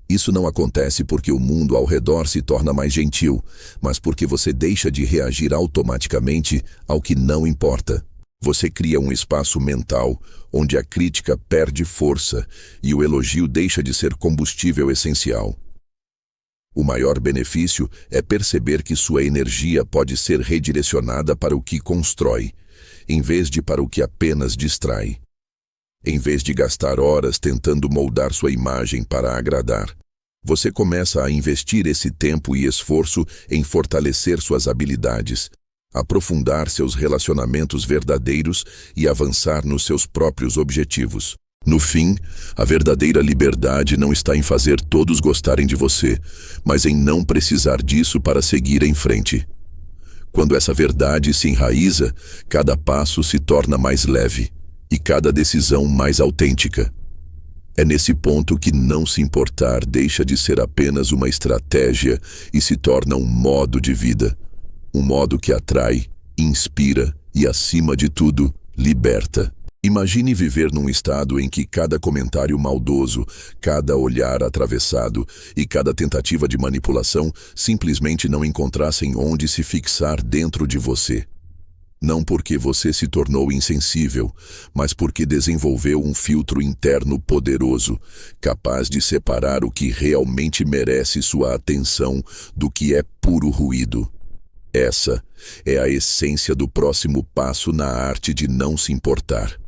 Isso não acontece porque o mundo ao redor se torna mais gentil, mas porque você deixa de reagir automaticamente ao que não importa. Você cria um espaço mental onde a crítica perde força e o elogio deixa de ser combustível essencial. O maior benefício é perceber que sua energia pode ser redirecionada para o que constrói, em vez de para o que apenas distrai. Em vez de gastar horas tentando moldar sua imagem para agradar, você começa a investir esse tempo e esforço em fortalecer suas habilidades, aprofundar seus relacionamentos verdadeiros e avançar nos seus próprios objetivos. No fim, a verdadeira liberdade não está em fazer todos gostarem de você, mas em não precisar disso para seguir em frente. Quando essa verdade se enraiza, cada passo se torna mais leve e cada decisão mais autêntica. É nesse ponto que não se importar deixa de ser apenas uma estratégia e se torna um modo de vida. Um modo que atrai, inspira e, acima de tudo, liberta. Imagine viver num estado em que cada comentário maldoso, cada olhar atravessado e cada tentativa de manipulação simplesmente não encontrassem onde se fixar dentro de você. Não porque você se tornou insensível, mas porque desenvolveu um filtro interno poderoso, capaz de separar o que realmente merece sua atenção do que é puro ruído. Essa é a essência do próximo passo na arte de não se importar.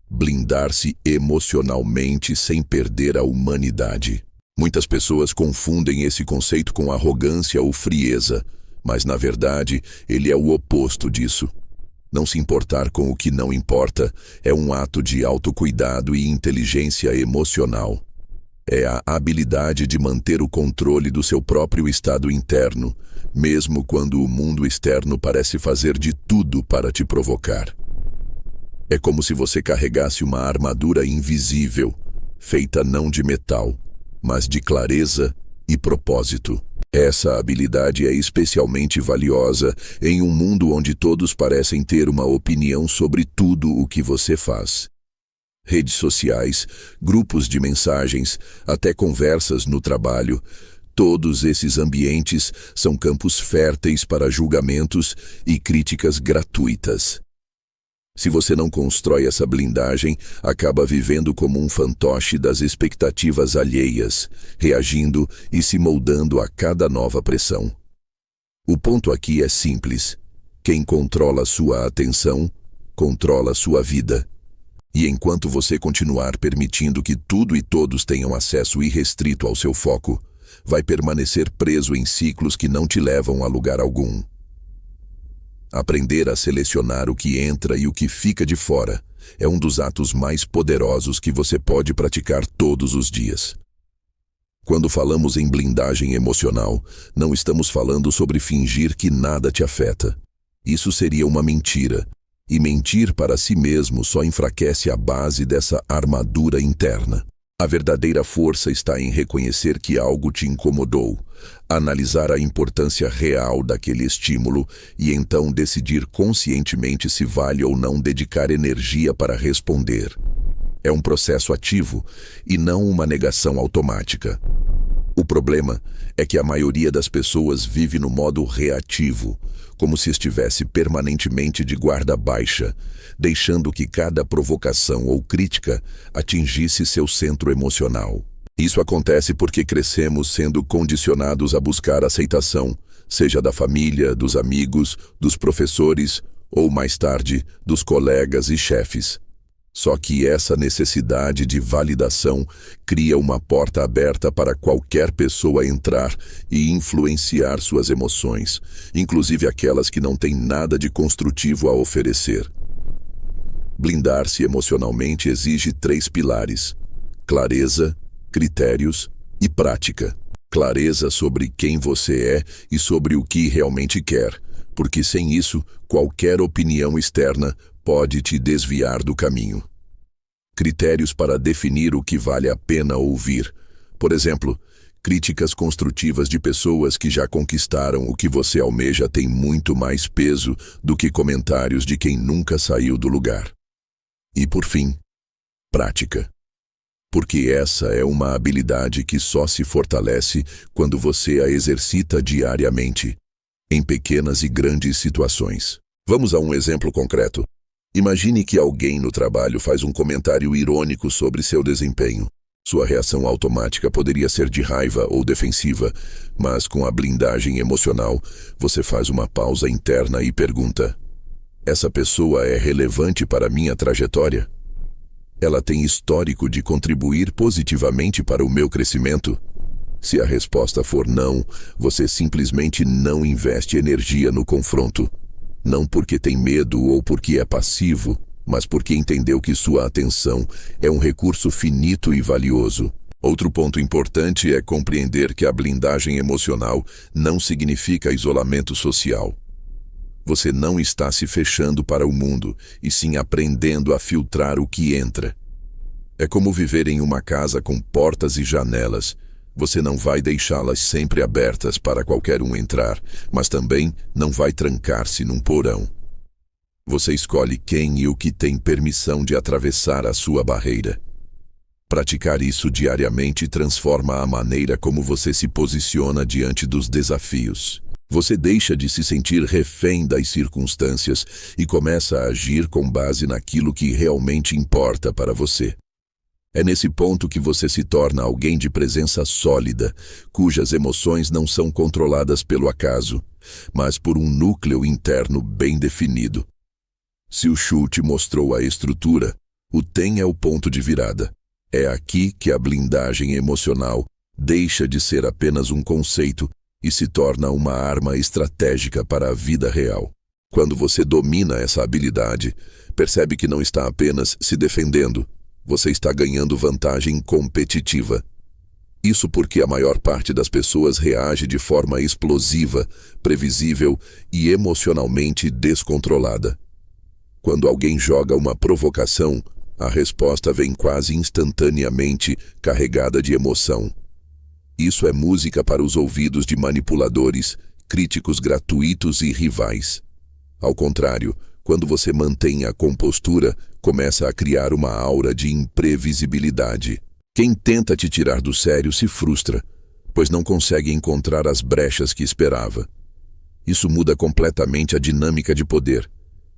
Blindar-se emocionalmente sem perder a humanidade. Muitas pessoas confundem esse conceito com arrogância ou frieza, mas na verdade ele é o oposto disso. Não se importar com o que não importa é um ato de autocuidado e inteligência emocional. É a habilidade de manter o controle do seu próprio estado interno, mesmo quando o mundo externo parece fazer de tudo para te provocar. É como se você carregasse uma armadura invisível, feita não de metal, mas de clareza e propósito. Essa habilidade é especialmente valiosa em um mundo onde todos parecem ter uma opinião sobre tudo o que você faz. Redes sociais, grupos de mensagens, até conversas no trabalho, todos esses ambientes são campos férteis para julgamentos e críticas gratuitas. Se você não constrói essa blindagem, acaba vivendo como um fantoche das expectativas alheias, reagindo e se moldando a cada nova pressão. O ponto aqui é simples. Quem controla sua atenção, controla sua vida. E enquanto você continuar permitindo que tudo e todos tenham acesso irrestrito ao seu foco, vai permanecer preso em ciclos que não te levam a lugar algum. Aprender a selecionar o que entra e o que fica de fora é um dos atos mais poderosos que você pode praticar todos os dias. Quando falamos em blindagem emocional, não estamos falando sobre fingir que nada te afeta. Isso seria uma mentira, e mentir para si mesmo só enfraquece a base dessa armadura interna. A verdadeira força está em reconhecer que algo te incomodou, analisar a importância real daquele estímulo e então decidir conscientemente se vale ou não dedicar energia para responder. É um processo ativo e não uma negação automática. O problema é que a maioria das pessoas vive no modo reativo, como se estivesse permanentemente de guarda baixa, deixando que cada provocação ou crítica atingisse seu centro emocional. Isso acontece porque crescemos sendo condicionados a buscar aceitação, seja da família, dos amigos, dos professores ou, mais tarde, dos colegas e chefes. Só que essa necessidade de validação cria uma porta aberta para qualquer pessoa entrar e influenciar suas emoções, inclusive aquelas que não têm nada de construtivo a oferecer. Blindar-se emocionalmente exige 3 pilares: clareza, critérios e prática. Clareza sobre quem você é e sobre o que realmente quer, porque sem isso, qualquer opinião externa pode te desviar do caminho. Critérios para definir o que vale a pena ouvir. Por exemplo, Críticas construtivas de pessoas que já conquistaram o que você almeja têm muito mais peso do que comentários de quem nunca saiu do lugar. E por fim, prática. Porque essa é uma habilidade que só se fortalece quando você a exercita diariamente, em pequenas e grandes situações. Vamos a um exemplo concreto. Imagine que alguém no trabalho faz um comentário irônico sobre seu desempenho. Sua reação automática poderia ser de raiva ou defensiva, mas com a blindagem emocional, você faz uma pausa interna e pergunta: essa pessoa é relevante para minha trajetória? Ela tem histórico de contribuir positivamente para o meu crescimento? Se a resposta for não, você simplesmente não investe energia no confronto. Não porque tem medo ou porque é passivo, mas porque entendeu que sua atenção é um recurso finito e valioso. Outro ponto importante é compreender que a blindagem emocional não significa isolamento social. Você não está se fechando para o mundo, e sim aprendendo a filtrar o que entra. É como viver em uma casa com portas e janelas. Você não vai deixá-las sempre abertas para qualquer um entrar, mas também não vai trancar-se num porão. Você escolhe quem e o que tem permissão de atravessar a sua barreira. Praticar isso diariamente transforma a maneira como você se posiciona diante dos desafios. Você deixa de se sentir refém das circunstâncias e começa a agir com base naquilo que realmente importa para você. É nesse ponto que você se torna alguém de presença sólida, cujas emoções não são controladas pelo acaso, mas por um núcleo interno bem definido. Se o chute mostrou a estrutura, o TEM é o ponto de virada. É aqui que a blindagem emocional deixa de ser apenas um conceito e se torna uma arma estratégica para a vida real. Quando você domina essa habilidade, percebe que não está apenas se defendendo, você está ganhando vantagem competitiva. Isso porque a maior parte das pessoas reage de forma explosiva, previsível e emocionalmente descontrolada. Quando alguém joga uma provocação, a resposta vem quase instantaneamente carregada de emoção. Isso é música para os ouvidos de manipuladores, críticos gratuitos e rivais. Ao contrário, quando você mantém a compostura, começa a criar uma aura de imprevisibilidade. Quem tenta te tirar do sério se frustra, pois não consegue encontrar as brechas que esperava. Isso muda completamente a dinâmica de poder.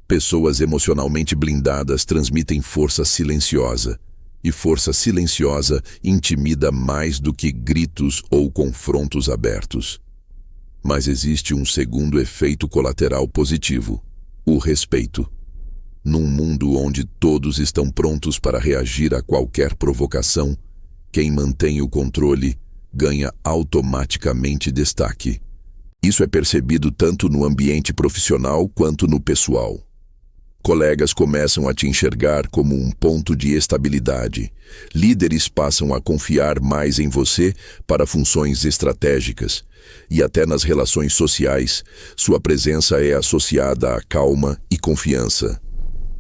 Pessoas emocionalmente blindadas transmitem força silenciosa, e força silenciosa intimida mais do que gritos ou confrontos abertos. Mas existe um segundo efeito colateral positivo: o respeito. Num mundo onde todos estão prontos para reagir a qualquer provocação, quem mantém o controle ganha automaticamente destaque. Isso é percebido tanto no ambiente profissional quanto no pessoal. Colegas começam a te enxergar como um ponto de estabilidade. Líderes passam a confiar mais em você para funções estratégicas. E até nas relações sociais, sua presença é associada a calma e confiança.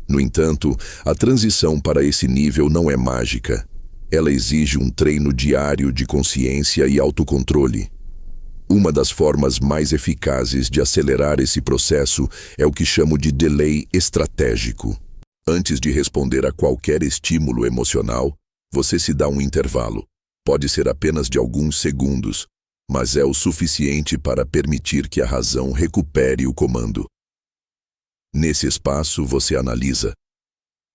No entanto, a transição para esse nível não é mágica. Ela exige um treino diário de consciência e autocontrole. Uma das formas mais eficazes de acelerar esse processo é o que chamo de delay estratégico. Antes de responder a qualquer estímulo emocional, você se dá um intervalo. Pode ser apenas de alguns segundos, mas é o suficiente para permitir que a razão recupere o comando. Nesse espaço, você analisa: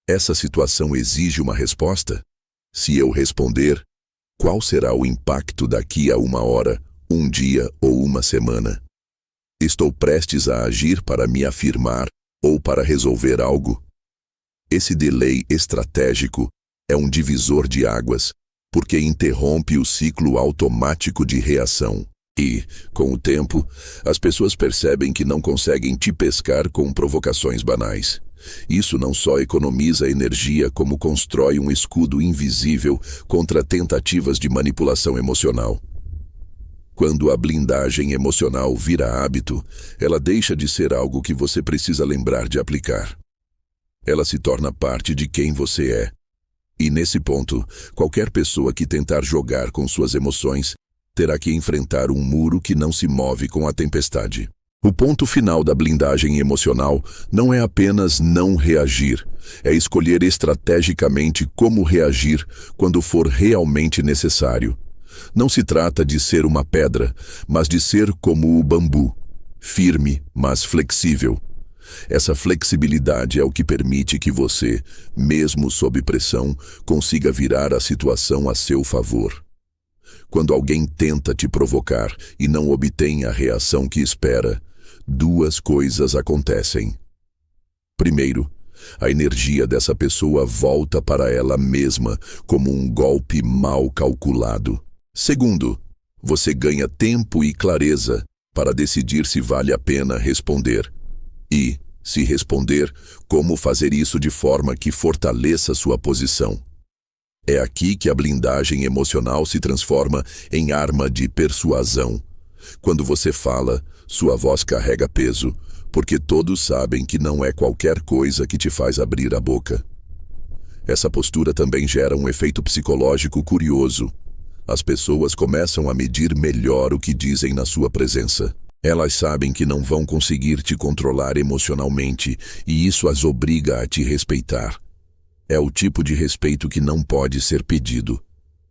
essa situação exige uma resposta? Se eu responder, qual será o impacto daqui a 1 hora, 1 dia ou 1 semana? Estou prestes a agir para me afirmar ou para resolver algo? Esse delay estratégico é um divisor de águas, porque interrompe o ciclo automático de reação. E, com o tempo, as pessoas percebem que não conseguem te pescar com provocações banais. Isso não só economiza energia, como constrói um escudo invisível contra tentativas de manipulação emocional. Quando a blindagem emocional vira hábito, ela deixa de ser algo que você precisa lembrar de aplicar. Ela se torna parte de quem você é. E nesse ponto, qualquer pessoa que tentar jogar com suas emoções terá que enfrentar um muro que não se move com a tempestade. O ponto final da blindagem emocional não é apenas não reagir, é escolher estrategicamente como reagir quando for realmente necessário. Não se trata de ser uma pedra, mas de ser como o bambu, firme, mas flexível. Essa flexibilidade é o que permite que você, mesmo sob pressão, consiga virar a situação a seu favor. Quando alguém tenta te provocar e não obtém a reação que espera, duas coisas acontecem. Primeiro, a energia dessa pessoa volta para ela mesma como um golpe mal calculado. Segundo, você ganha tempo e clareza para decidir se vale a pena responder. E, se responder, como fazer isso de forma que fortaleça sua posição. É aqui que a blindagem emocional se transforma em arma de persuasão. Quando você fala, sua voz carrega peso, porque todos sabem que não é qualquer coisa que te faz abrir a boca. Essa postura também gera um efeito psicológico curioso. As pessoas começam a medir melhor o que dizem na sua presença. Elas sabem que não vão conseguir te controlar emocionalmente, e isso as obriga a te respeitar. É o tipo de respeito que não pode ser pedido.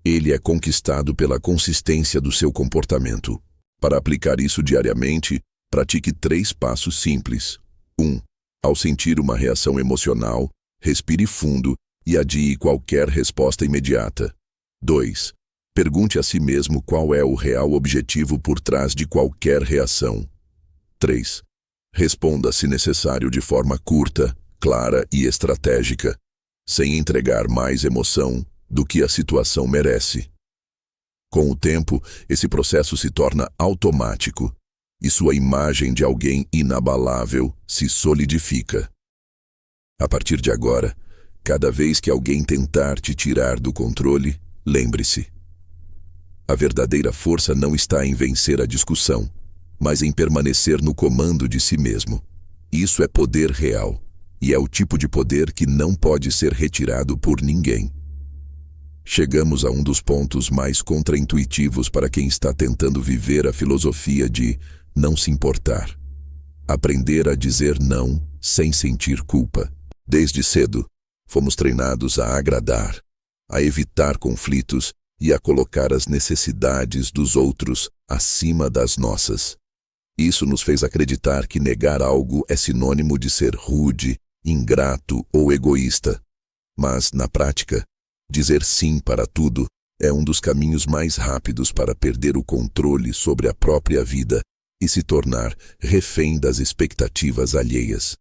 Ele é conquistado pela consistência do seu comportamento. Para aplicar isso diariamente, pratique 3 passos simples. 1. Ao sentir uma reação emocional, respire fundo e adie qualquer resposta imediata. 2. Pergunte a si mesmo qual é o real objetivo por trás de qualquer reação. 3. Responda, se necessário, de forma curta, clara e estratégica, sem entregar mais emoção do que a situação merece. Com o tempo, esse processo se torna automático e sua imagem de alguém inabalável se solidifica. A partir de agora, cada vez que alguém tentar te tirar do controle, lembre-se: a verdadeira força não está em vencer a discussão, mas em permanecer no comando de si mesmo. Isso é poder real, e é o tipo de poder que não pode ser retirado por ninguém. Chegamos a um dos pontos mais contraintuitivos para quem está tentando viver a filosofia de não se importar. Aprender a dizer não sem sentir culpa. Desde cedo, fomos treinados a agradar, a evitar conflitos e a colocar as necessidades dos outros acima das nossas. Isso nos fez acreditar que negar algo é sinônimo de ser rude, ingrato ou egoísta. Mas, na prática, dizer sim para tudo é um dos caminhos mais rápidos para perder o controle sobre a própria vida e se tornar refém das expectativas alheias.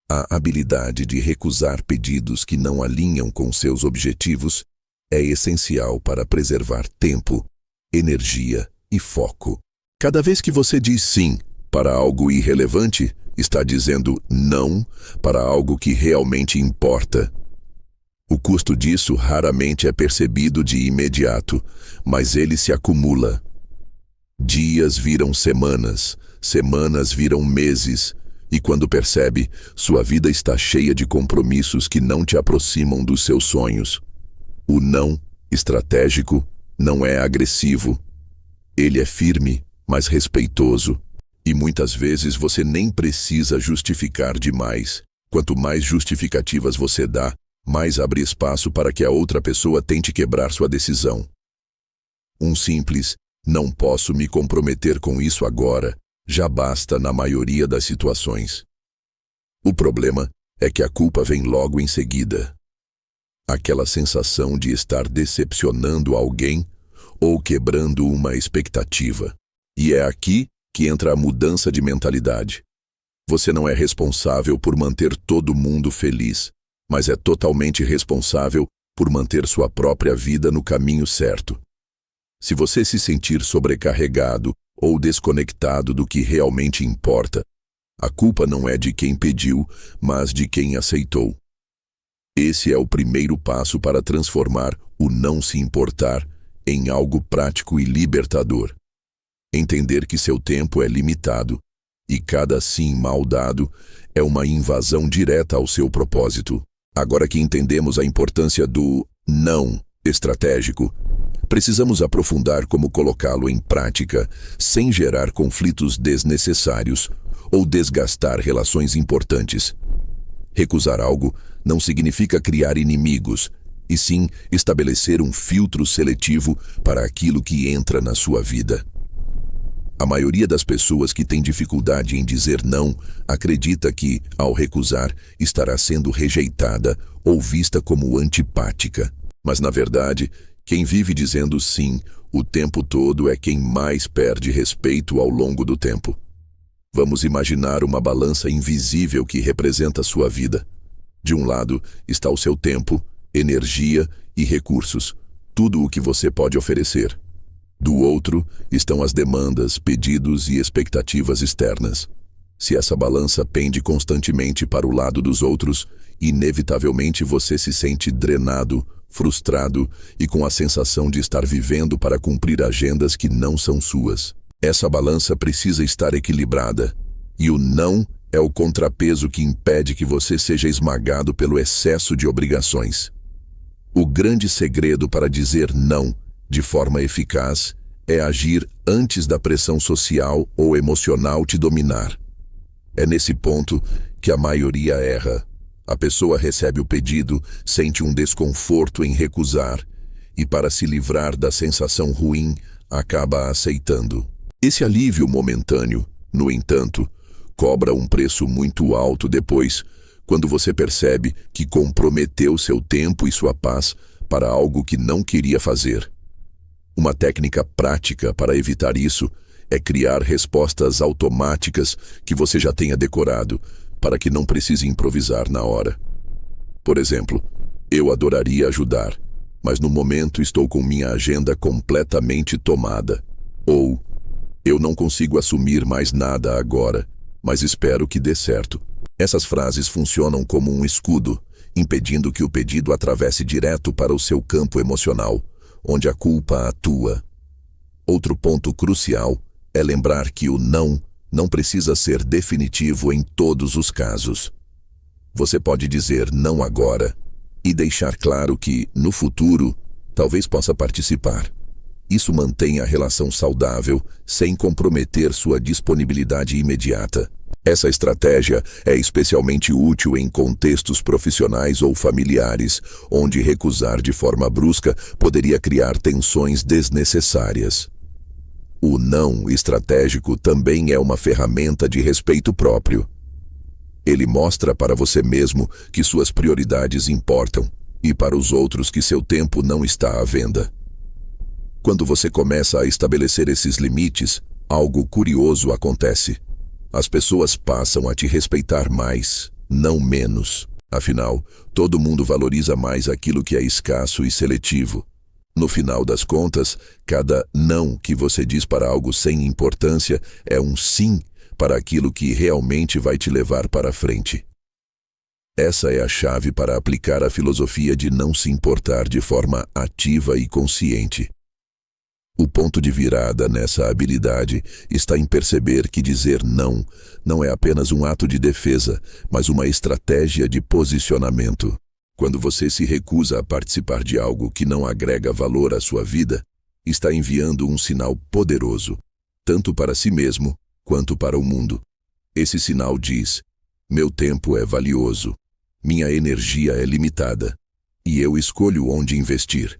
A habilidade de recusar pedidos que não alinham com seus objetivos é essencial para preservar tempo, energia e foco. Cada vez que você diz sim para algo irrelevante, está dizendo não para algo que realmente importa. O custo disso raramente é percebido de imediato, mas ele se acumula. Dias viram semanas, semanas viram meses, e quando percebe, sua vida está cheia de compromissos que não te aproximam dos seus sonhos. O não estratégico não é agressivo. Ele é firme, mas respeitoso. E muitas vezes você nem precisa justificar demais. Quanto mais justificativas você dá, mais abre espaço para que a outra pessoa tente quebrar sua decisão. Um simples "não posso me comprometer com isso agora" já basta na maioria das situações. O problema é que a culpa vem logo em seguida. Aquela sensação de estar decepcionando alguém ou quebrando uma expectativa. E é aqui que entra a mudança de mentalidade. Você não é responsável por manter todo mundo feliz, mas é totalmente responsável por manter sua própria vida no caminho certo. Se você se sentir sobrecarregado ou desconectado do que realmente importa, a culpa não é de quem pediu, mas de quem aceitou. Esse é o primeiro passo para transformar o não se importar em algo prático e libertador. Entender que seu tempo é limitado e cada sim mal dado é uma invasão direta ao seu propósito. Agora que entendemos a importância do não estratégico, Precisamos aprofundar como colocá-lo em prática sem gerar conflitos desnecessários ou desgastar relações importantes. Recusar algo não significa criar inimigos, e sim estabelecer um filtro seletivo para aquilo que entra na sua vida. A maioria das pessoas que tem dificuldade em dizer não acredita que, ao recusar, estará sendo rejeitada ou vista como antipática. Mas, na verdade, quem vive dizendo sim o tempo todo é quem mais perde respeito ao longo do tempo. Vamos imaginar uma balança invisível que representa sua vida. De um lado está o seu tempo, energia e recursos, tudo o que você pode oferecer. Do outro estão as demandas, pedidos e expectativas externas. Se essa balança pende constantemente para o lado dos outros, inevitavelmente você se sente drenado, frustrado e com a sensação de estar vivendo para cumprir agendas que não são suas. Essa balança precisa estar equilibrada, e o não é o contrapeso que impede que você seja esmagado pelo excesso de obrigações. O grande segredo para dizer não de forma eficaz é agir antes da pressão social ou emocional te dominar. É nesse ponto que a maioria erra. A pessoa recebe o pedido, sente um desconforto em recusar e, para se livrar da sensação ruim, acaba aceitando. Esse alívio momentâneo, no entanto, cobra um preço muito alto depois, quando você percebe que comprometeu seu tempo e sua paz para algo que não queria fazer. Uma técnica prática para evitar isso é criar respostas automáticas que você já tenha decorado, para que não precise improvisar na hora. Por exemplo, eu adoraria ajudar, mas no momento estou com minha agenda completamente tomada. Ou, eu não consigo assumir mais nada agora, mas espero que dê certo. Essas frases funcionam como um escudo, impedindo que o pedido atravesse direto para o seu campo emocional, onde a culpa atua. Outro ponto crucial é lembrar que o não precisa ser definitivo em todos os casos. Você pode dizer não agora e deixar claro que, no futuro, talvez possa participar. Isso mantém a relação saudável sem comprometer sua disponibilidade imediata. Essa estratégia é especialmente útil em contextos profissionais ou familiares, onde recusar de forma brusca poderia criar tensões desnecessárias. O não estratégico também é uma ferramenta de respeito próprio. Ele mostra para você mesmo que suas prioridades importam e para os outros que seu tempo não está à venda. Quando você começa a estabelecer esses limites, algo curioso acontece. As pessoas passam a te respeitar mais, não menos. Afinal, todo mundo valoriza mais aquilo que é escasso e seletivo. No final das contas, cada não que você diz para algo sem importância é um sim para aquilo que realmente vai te levar para frente. Essa é a chave para aplicar a filosofia de não se importar de forma ativa e consciente. O ponto de virada nessa habilidade está em perceber que dizer não é apenas um ato de defesa, mas uma estratégia de posicionamento. Quando você se recusa a participar de algo que não agrega valor à sua vida, está enviando um sinal poderoso, tanto para si mesmo quanto para o mundo. Esse sinal diz: meu tempo é valioso, minha energia é limitada, e eu escolho onde investir.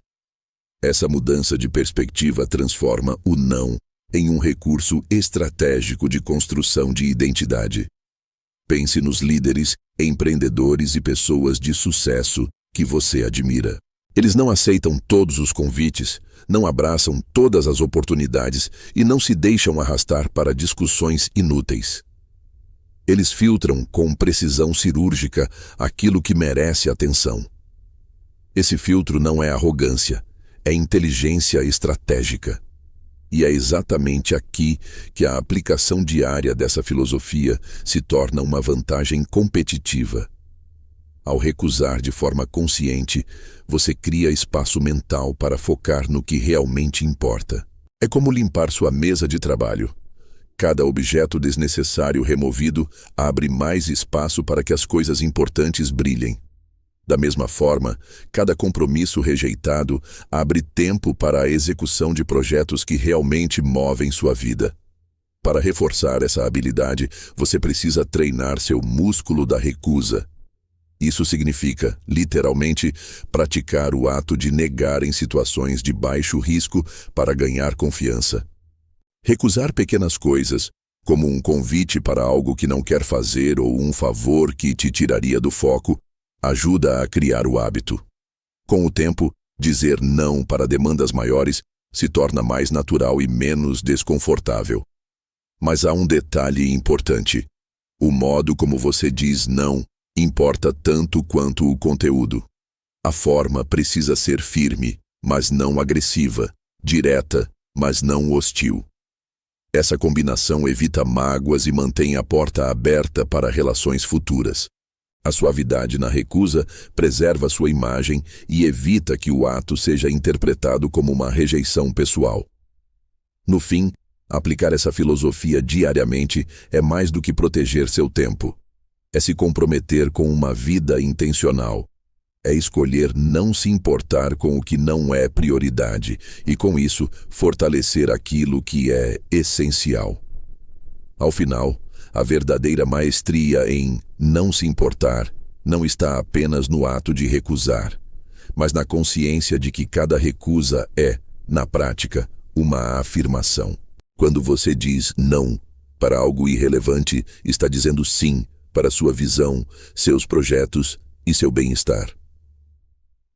Essa mudança de perspectiva transforma o não em um recurso estratégico de construção de identidade. Pense nos líderes, empreendedores e pessoas de sucesso que você admira. Eles não aceitam todos os convites, não abraçam todas as oportunidades e não se deixam arrastar para discussões inúteis. Eles filtram com precisão cirúrgica aquilo que merece atenção. Esse filtro não é arrogância, é inteligência estratégica. E é exatamente aqui que a aplicação diária dessa filosofia se torna uma vantagem competitiva. Ao recusar de forma consciente, você cria espaço mental para focar no que realmente importa. É como limpar sua mesa de trabalho. Cada objeto desnecessário removido abre mais espaço para que as coisas importantes brilhem. Da mesma forma, cada compromisso rejeitado abre tempo para a execução de projetos que realmente movem sua vida. Para reforçar essa habilidade, você precisa treinar seu músculo da recusa. Isso significa, literalmente, praticar o ato de negar em situações de baixo risco para ganhar confiança. Recusar pequenas coisas, como um convite para algo que não quer fazer ou um favor que te tiraria do foco, ajuda a criar o hábito. Com o tempo, dizer não para demandas maiores se torna mais natural e menos desconfortável. Mas há um detalhe importante. O modo como você diz não importa tanto quanto o conteúdo. A forma precisa ser firme, mas não agressiva, direta, mas não hostil. Essa combinação evita mágoas e mantém a porta aberta para relações futuras. A suavidade na recusa preserva sua imagem e evita que o ato seja interpretado como uma rejeição pessoal. No fim, aplicar essa filosofia diariamente é mais do que proteger seu tempo. É se comprometer com uma vida intencional. É escolher não se importar com o que não é prioridade e, com isso, fortalecer aquilo que é essencial. Ao final, a verdadeira maestria em não se importar não está apenas no ato de recusar, mas na consciência de que cada recusa é, na prática, uma afirmação. Quando você diz não para algo irrelevante, está dizendo sim para sua visão, seus projetos e seu bem-estar.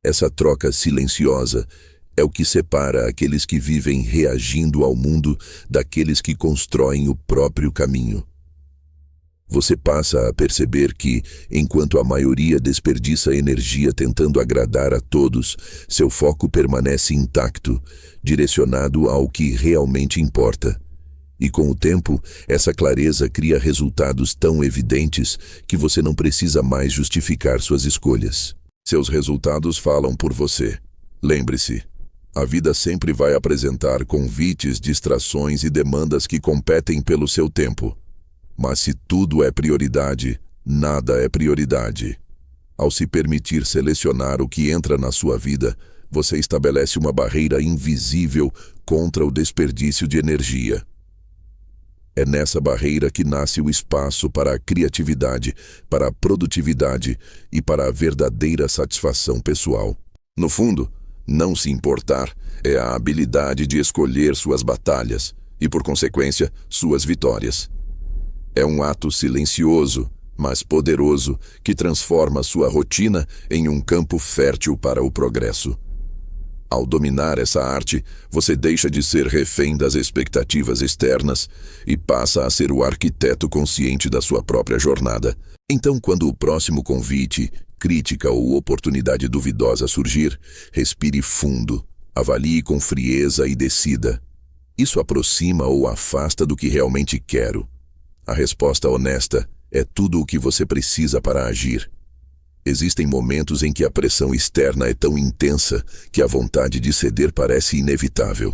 Essa troca silenciosa é o que separa aqueles que vivem reagindo ao mundo daqueles que constroem o próprio caminho. Você passa a perceber que, enquanto a maioria desperdiça energia tentando agradar a todos, seu foco permanece intacto, direcionado ao que realmente importa. E com o tempo, essa clareza cria resultados tão evidentes que você não precisa mais justificar suas escolhas. Seus resultados falam por você. Lembre-se, a vida sempre vai apresentar convites, distrações e demandas que competem pelo seu tempo. Mas se tudo é prioridade, nada é prioridade. Ao se permitir selecionar o que entra na sua vida, você estabelece uma barreira invisível contra o desperdício de energia. É nessa barreira que nasce o espaço para a criatividade, para a produtividade e para a verdadeira satisfação pessoal. No fundo, não se importar é a habilidade de escolher suas batalhas e, por consequência, suas vitórias. É um ato silencioso, mas poderoso, que transforma sua rotina em um campo fértil para o progresso. Ao dominar essa arte, você deixa de ser refém das expectativas externas e passa a ser o arquiteto consciente da sua própria jornada. Então, quando o próximo convite, crítica ou oportunidade duvidosa surgir, respire fundo, avalie com frieza e decida. Isso aproxima ou afasta do que realmente quero? A resposta honesta é tudo o que você precisa para agir. Existem momentos em que a pressão externa é tão intensa que a vontade de ceder parece inevitável.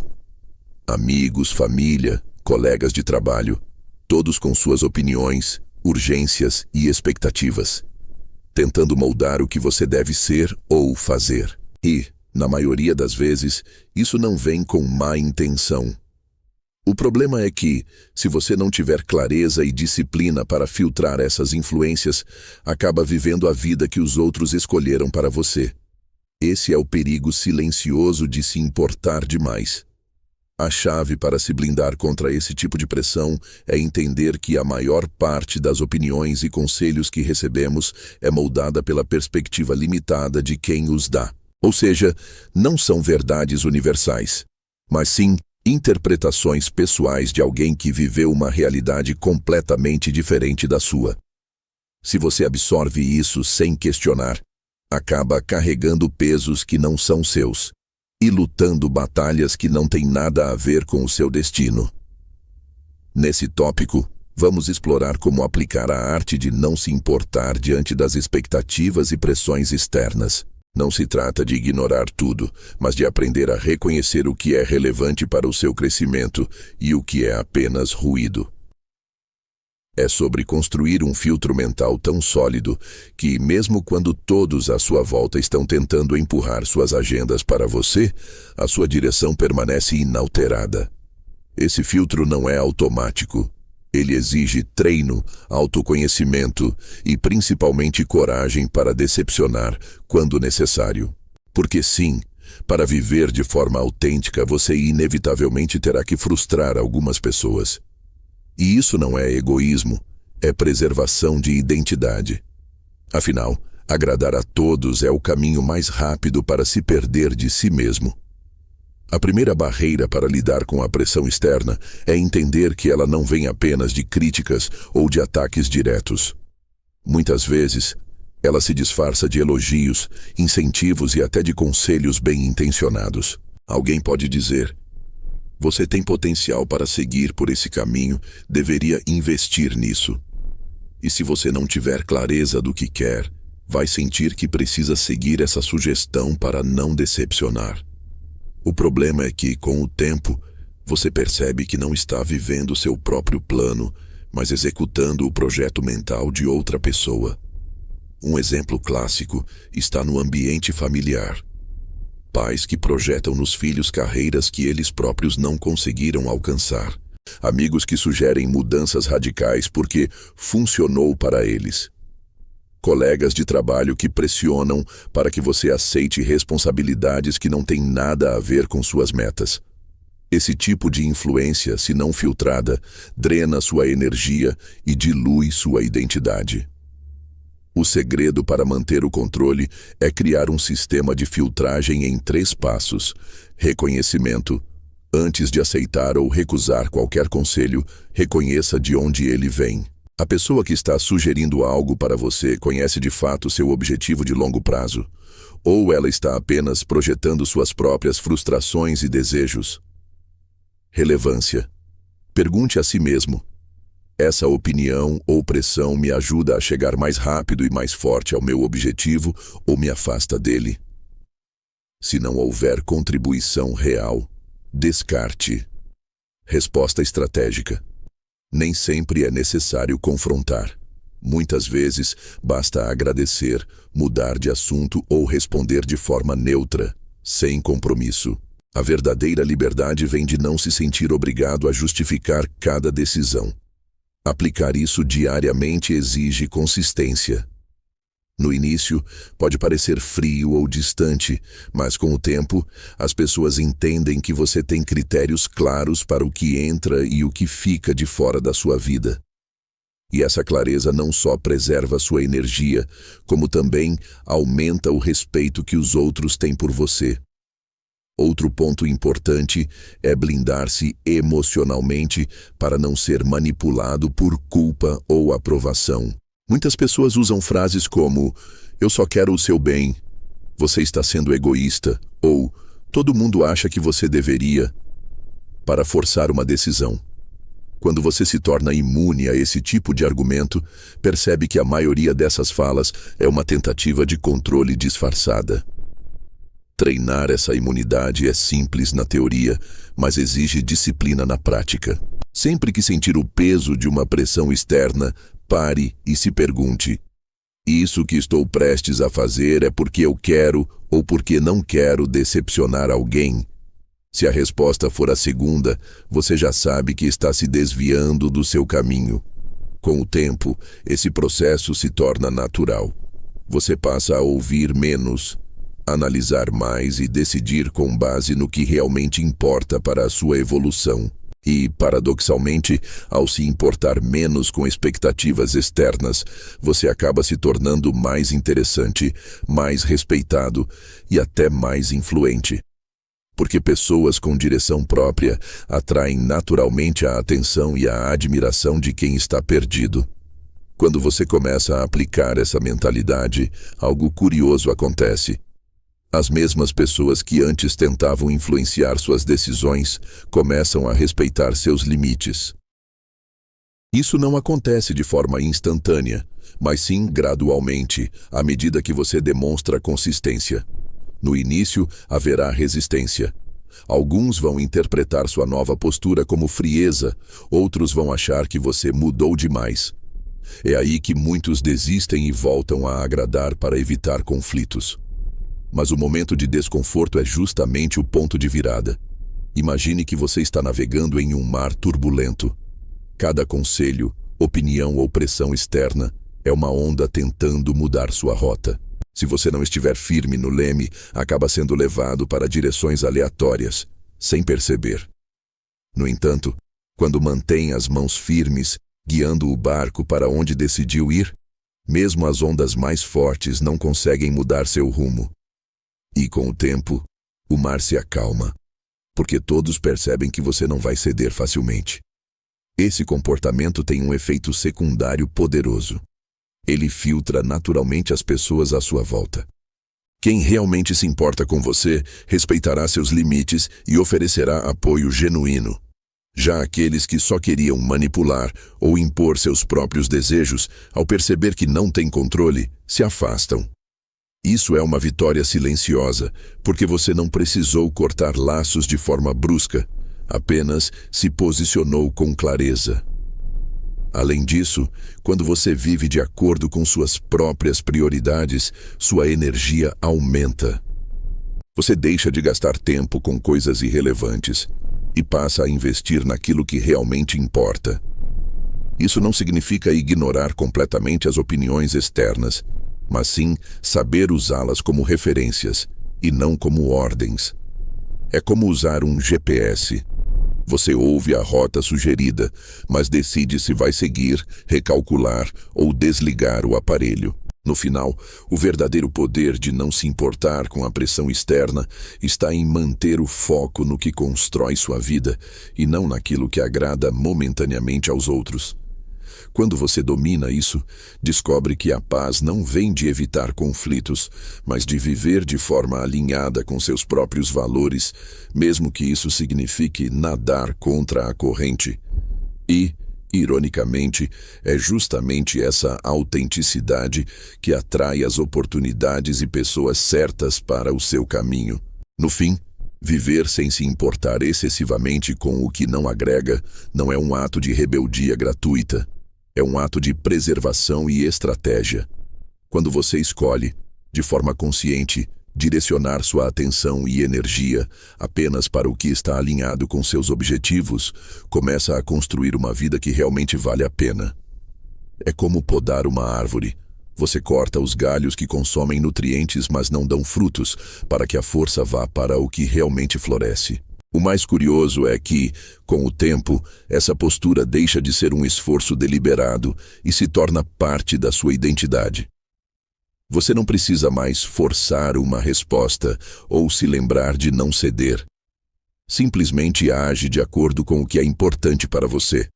Amigos, família, colegas de trabalho, todos com suas opiniões, urgências e expectativas, tentando moldar o que você deve ser ou fazer. E, na maioria das vezes, isso não vem com má intenção. O problema é que, se você não tiver clareza e disciplina para filtrar essas influências, acaba vivendo a vida que os outros escolheram para você. Esse é o perigo silencioso de se importar demais. A chave para se blindar contra esse tipo de pressão é entender que a maior parte das opiniões e conselhos que recebemos é moldada pela perspectiva limitada de quem os dá. Ou seja, não são verdades universais, mas sim interpretações pessoais de alguém que viveu uma realidade completamente diferente da sua. Se você absorve isso sem questionar, acaba carregando pesos que não são seus e lutando batalhas que não têm nada a ver com o seu destino. Nesse tópico, vamos explorar como aplicar a arte de não se importar diante das expectativas e pressões externas. Não se trata de ignorar tudo, mas de aprender a reconhecer o que é relevante para o seu crescimento e o que é apenas ruído. É sobre construir um filtro mental tão sólido que, mesmo quando todos à sua volta estão tentando empurrar suas agendas para você, a sua direção permanece inalterada. Esse filtro não é automático. Ele exige treino, autoconhecimento e principalmente coragem para decepcionar quando necessário. Porque sim, para viver de forma autêntica, você inevitavelmente terá que frustrar algumas pessoas. E isso não é egoísmo, é preservação de identidade. Afinal, agradar a todos é o caminho mais rápido para se perder de si mesmo. A primeira barreira para lidar com a pressão externa é entender que ela não vem apenas de críticas ou de ataques diretos. Muitas vezes, ela se disfarça de elogios, incentivos e até de conselhos bem-intencionados. Alguém pode dizer: "Você tem potencial para seguir por esse caminho, deveria investir nisso." E se você não tiver clareza do que quer, vai sentir que precisa seguir essa sugestão para não decepcionar. O problema é que, com o tempo, você percebe que não está vivendo seu próprio plano, mas executando o projeto mental de outra pessoa. Um exemplo clássico está no ambiente familiar. Pais que projetam nos filhos carreiras que eles próprios não conseguiram alcançar. Amigos que sugerem mudanças radicais porque funcionou para eles. Colegas de trabalho que pressionam para que você aceite responsabilidades que não têm nada a ver com suas metas. Esse tipo de influência, se não filtrada, drena sua energia e dilui sua identidade. O segredo para manter o controle é criar um sistema de filtragem em 3 passos. Reconhecimento. Antes de aceitar ou recusar qualquer conselho, reconheça de onde ele vem. A pessoa que está sugerindo algo para você conhece de fato seu objetivo de longo prazo? Ou ela está apenas projetando suas próprias frustrações e desejos? Relevância. Pergunte a si mesmo: essa opinião ou pressão me ajuda a chegar mais rápido e mais forte ao meu objetivo ou me afasta dele? Se não houver contribuição real, descarte. Resposta estratégica. Nem sempre é necessário confrontar. Muitas vezes, basta agradecer, mudar de assunto ou responder de forma neutra, sem compromisso. A verdadeira liberdade vem de não se sentir obrigado a justificar cada decisão. Aplicar isso diariamente exige consistência. No início, pode parecer frio ou distante, mas com o tempo, as pessoas entendem que você tem critérios claros para o que entra e o que fica de fora da sua vida. E essa clareza não só preserva sua energia, como também aumenta o respeito que os outros têm por você. Outro ponto importante é blindar-se emocionalmente para não ser manipulado por culpa ou aprovação. Muitas pessoas usam frases como "eu só quero o seu bem", "você está sendo egoísta" ou "todo mundo acha que você deveria", para forçar uma decisão. Quando você se torna imune a esse tipo de argumento, percebe que a maioria dessas falas é uma tentativa de controle disfarçada. Treinar essa imunidade é simples na teoria, mas exige disciplina na prática. Sempre que sentir o peso de uma pressão externa, pare e se pergunte: isso que estou prestes a fazer é porque eu quero ou porque não quero decepcionar alguém? Se a resposta for a segunda, você já sabe que está se desviando do seu caminho. Com o tempo, esse processo se torna natural. Você passa a ouvir menos, analisar mais e decidir com base no que realmente importa para a sua evolução. E, paradoxalmente, ao se importar menos com expectativas externas, você acaba se tornando mais interessante, mais respeitado e até mais influente. Porque pessoas com direção própria atraem naturalmente a atenção e a admiração de quem está perdido. Quando você começa a aplicar essa mentalidade, algo curioso acontece. As mesmas pessoas que antes tentavam influenciar suas decisões começam a respeitar seus limites. Isso não acontece de forma instantânea, mas sim gradualmente, à medida que você demonstra consistência. No início, haverá resistência. Alguns vão interpretar sua nova postura como frieza, outros vão achar que você mudou demais. É aí que muitos desistem e voltam a agradar para evitar conflitos. Mas o momento de desconforto é justamente o ponto de virada. Imagine que você está navegando em um mar turbulento. Cada conselho, opinião ou pressão externa é uma onda tentando mudar sua rota. Se você não estiver firme no leme, acaba sendo levado para direções aleatórias, sem perceber. No entanto, quando mantém as mãos firmes, guiando o barco para onde decidiu ir, mesmo as ondas mais fortes não conseguem mudar seu rumo. E com o tempo, o mar se acalma, porque todos percebem que você não vai ceder facilmente. Esse comportamento tem um efeito secundário poderoso. Ele filtra naturalmente as pessoas à sua volta. Quem realmente se importa com você respeitará seus limites e oferecerá apoio genuíno. Já aqueles que só queriam manipular ou impor seus próprios desejos, ao perceber que não têm controle, se afastam. Isso é uma vitória silenciosa, porque você não precisou cortar laços de forma brusca, apenas se posicionou com clareza. Além disso, quando você vive de acordo com suas próprias prioridades, sua energia aumenta. Você deixa de gastar tempo com coisas irrelevantes e passa a investir naquilo que realmente importa. Isso não significa ignorar completamente as opiniões externas, mas sim saber usá-las como referências e não como ordens. É como usar um GPS. Você ouve a rota sugerida, mas decide se vai seguir, recalcular ou desligar o aparelho. No final, o verdadeiro poder de não se importar com a pressão externa está em manter o foco no que constrói sua vida e não naquilo que agrada momentaneamente aos outros. Quando você domina isso, descobre que a paz não vem de evitar conflitos, mas de viver de forma alinhada com seus próprios valores, mesmo que isso signifique nadar contra a corrente. E, ironicamente, é justamente essa autenticidade que atrai as oportunidades e pessoas certas para o seu caminho. No fim, viver sem se importar excessivamente com o que não agrega não é um ato de rebeldia gratuita. É um ato de preservação e estratégia. Quando você escolhe, de forma consciente, direcionar sua atenção e energia apenas para o que está alinhado com seus objetivos, começa a construir uma vida que realmente vale a pena. É como podar uma árvore. Você corta os galhos que consomem nutrientes, mas não dão frutos, para que a força vá para o que realmente floresce. O mais curioso é que, com o tempo, essa postura deixa de ser um esforço deliberado e se torna parte da sua identidade. Você não precisa mais forçar uma resposta ou se lembrar de não ceder. Simplesmente age de acordo com o que é importante para você.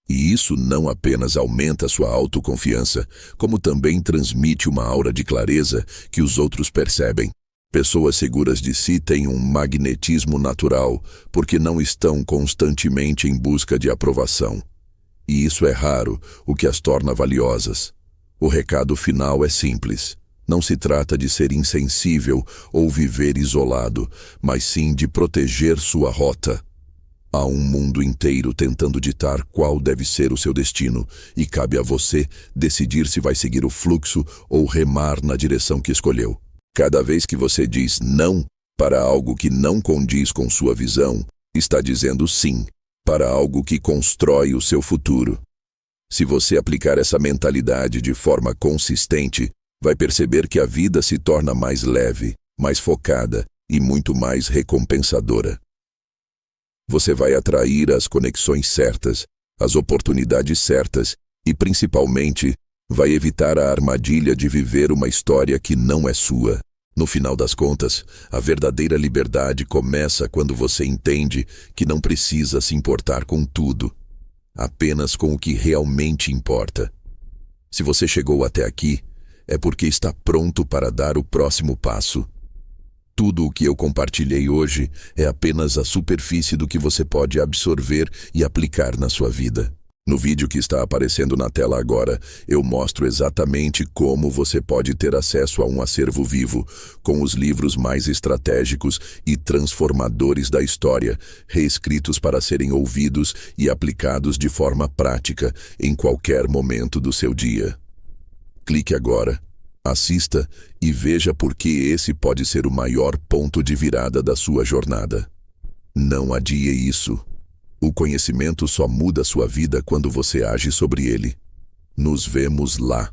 E isso não apenas aumenta sua autoconfiança, como também transmite uma aura de clareza que os outros percebem. Pessoas seguras de si têm um magnetismo natural, porque não estão constantemente em busca de aprovação. E isso é raro, o que as torna valiosas. O recado final é simples. Não se trata de ser insensível ou viver isolado, mas sim de proteger sua rota. Há um mundo inteiro tentando ditar qual deve ser o seu destino, e cabe a você decidir se vai seguir o fluxo ou remar na direção que escolheu. Cada vez que você diz não para algo que não condiz com sua visão, está dizendo sim para algo que constrói o seu futuro. Se você aplicar essa mentalidade de forma consistente, vai perceber que a vida se torna mais leve, mais focada e muito mais recompensadora. Você vai atrair as conexões certas, as oportunidades certas e, principalmente, vai evitar a armadilha de viver uma história que não é sua. No final das contas, a verdadeira liberdade começa quando você entende que não precisa se importar com tudo, apenas com o que realmente importa. Se você chegou até aqui, é porque está pronto para dar o próximo passo. Tudo o que eu compartilhei hoje é apenas a superfície do que você pode absorver e aplicar na sua vida. No vídeo que está aparecendo na tela agora, eu mostro exatamente como você pode ter acesso a um acervo vivo, com os livros mais estratégicos e transformadores da história, reescritos para serem ouvidos e aplicados de forma prática em qualquer momento do seu dia. Clique agora, assista e veja por que esse pode ser o maior ponto de virada da sua jornada. Não adie isso. O conhecimento só muda sua vida quando você age sobre ele. Nos vemos lá.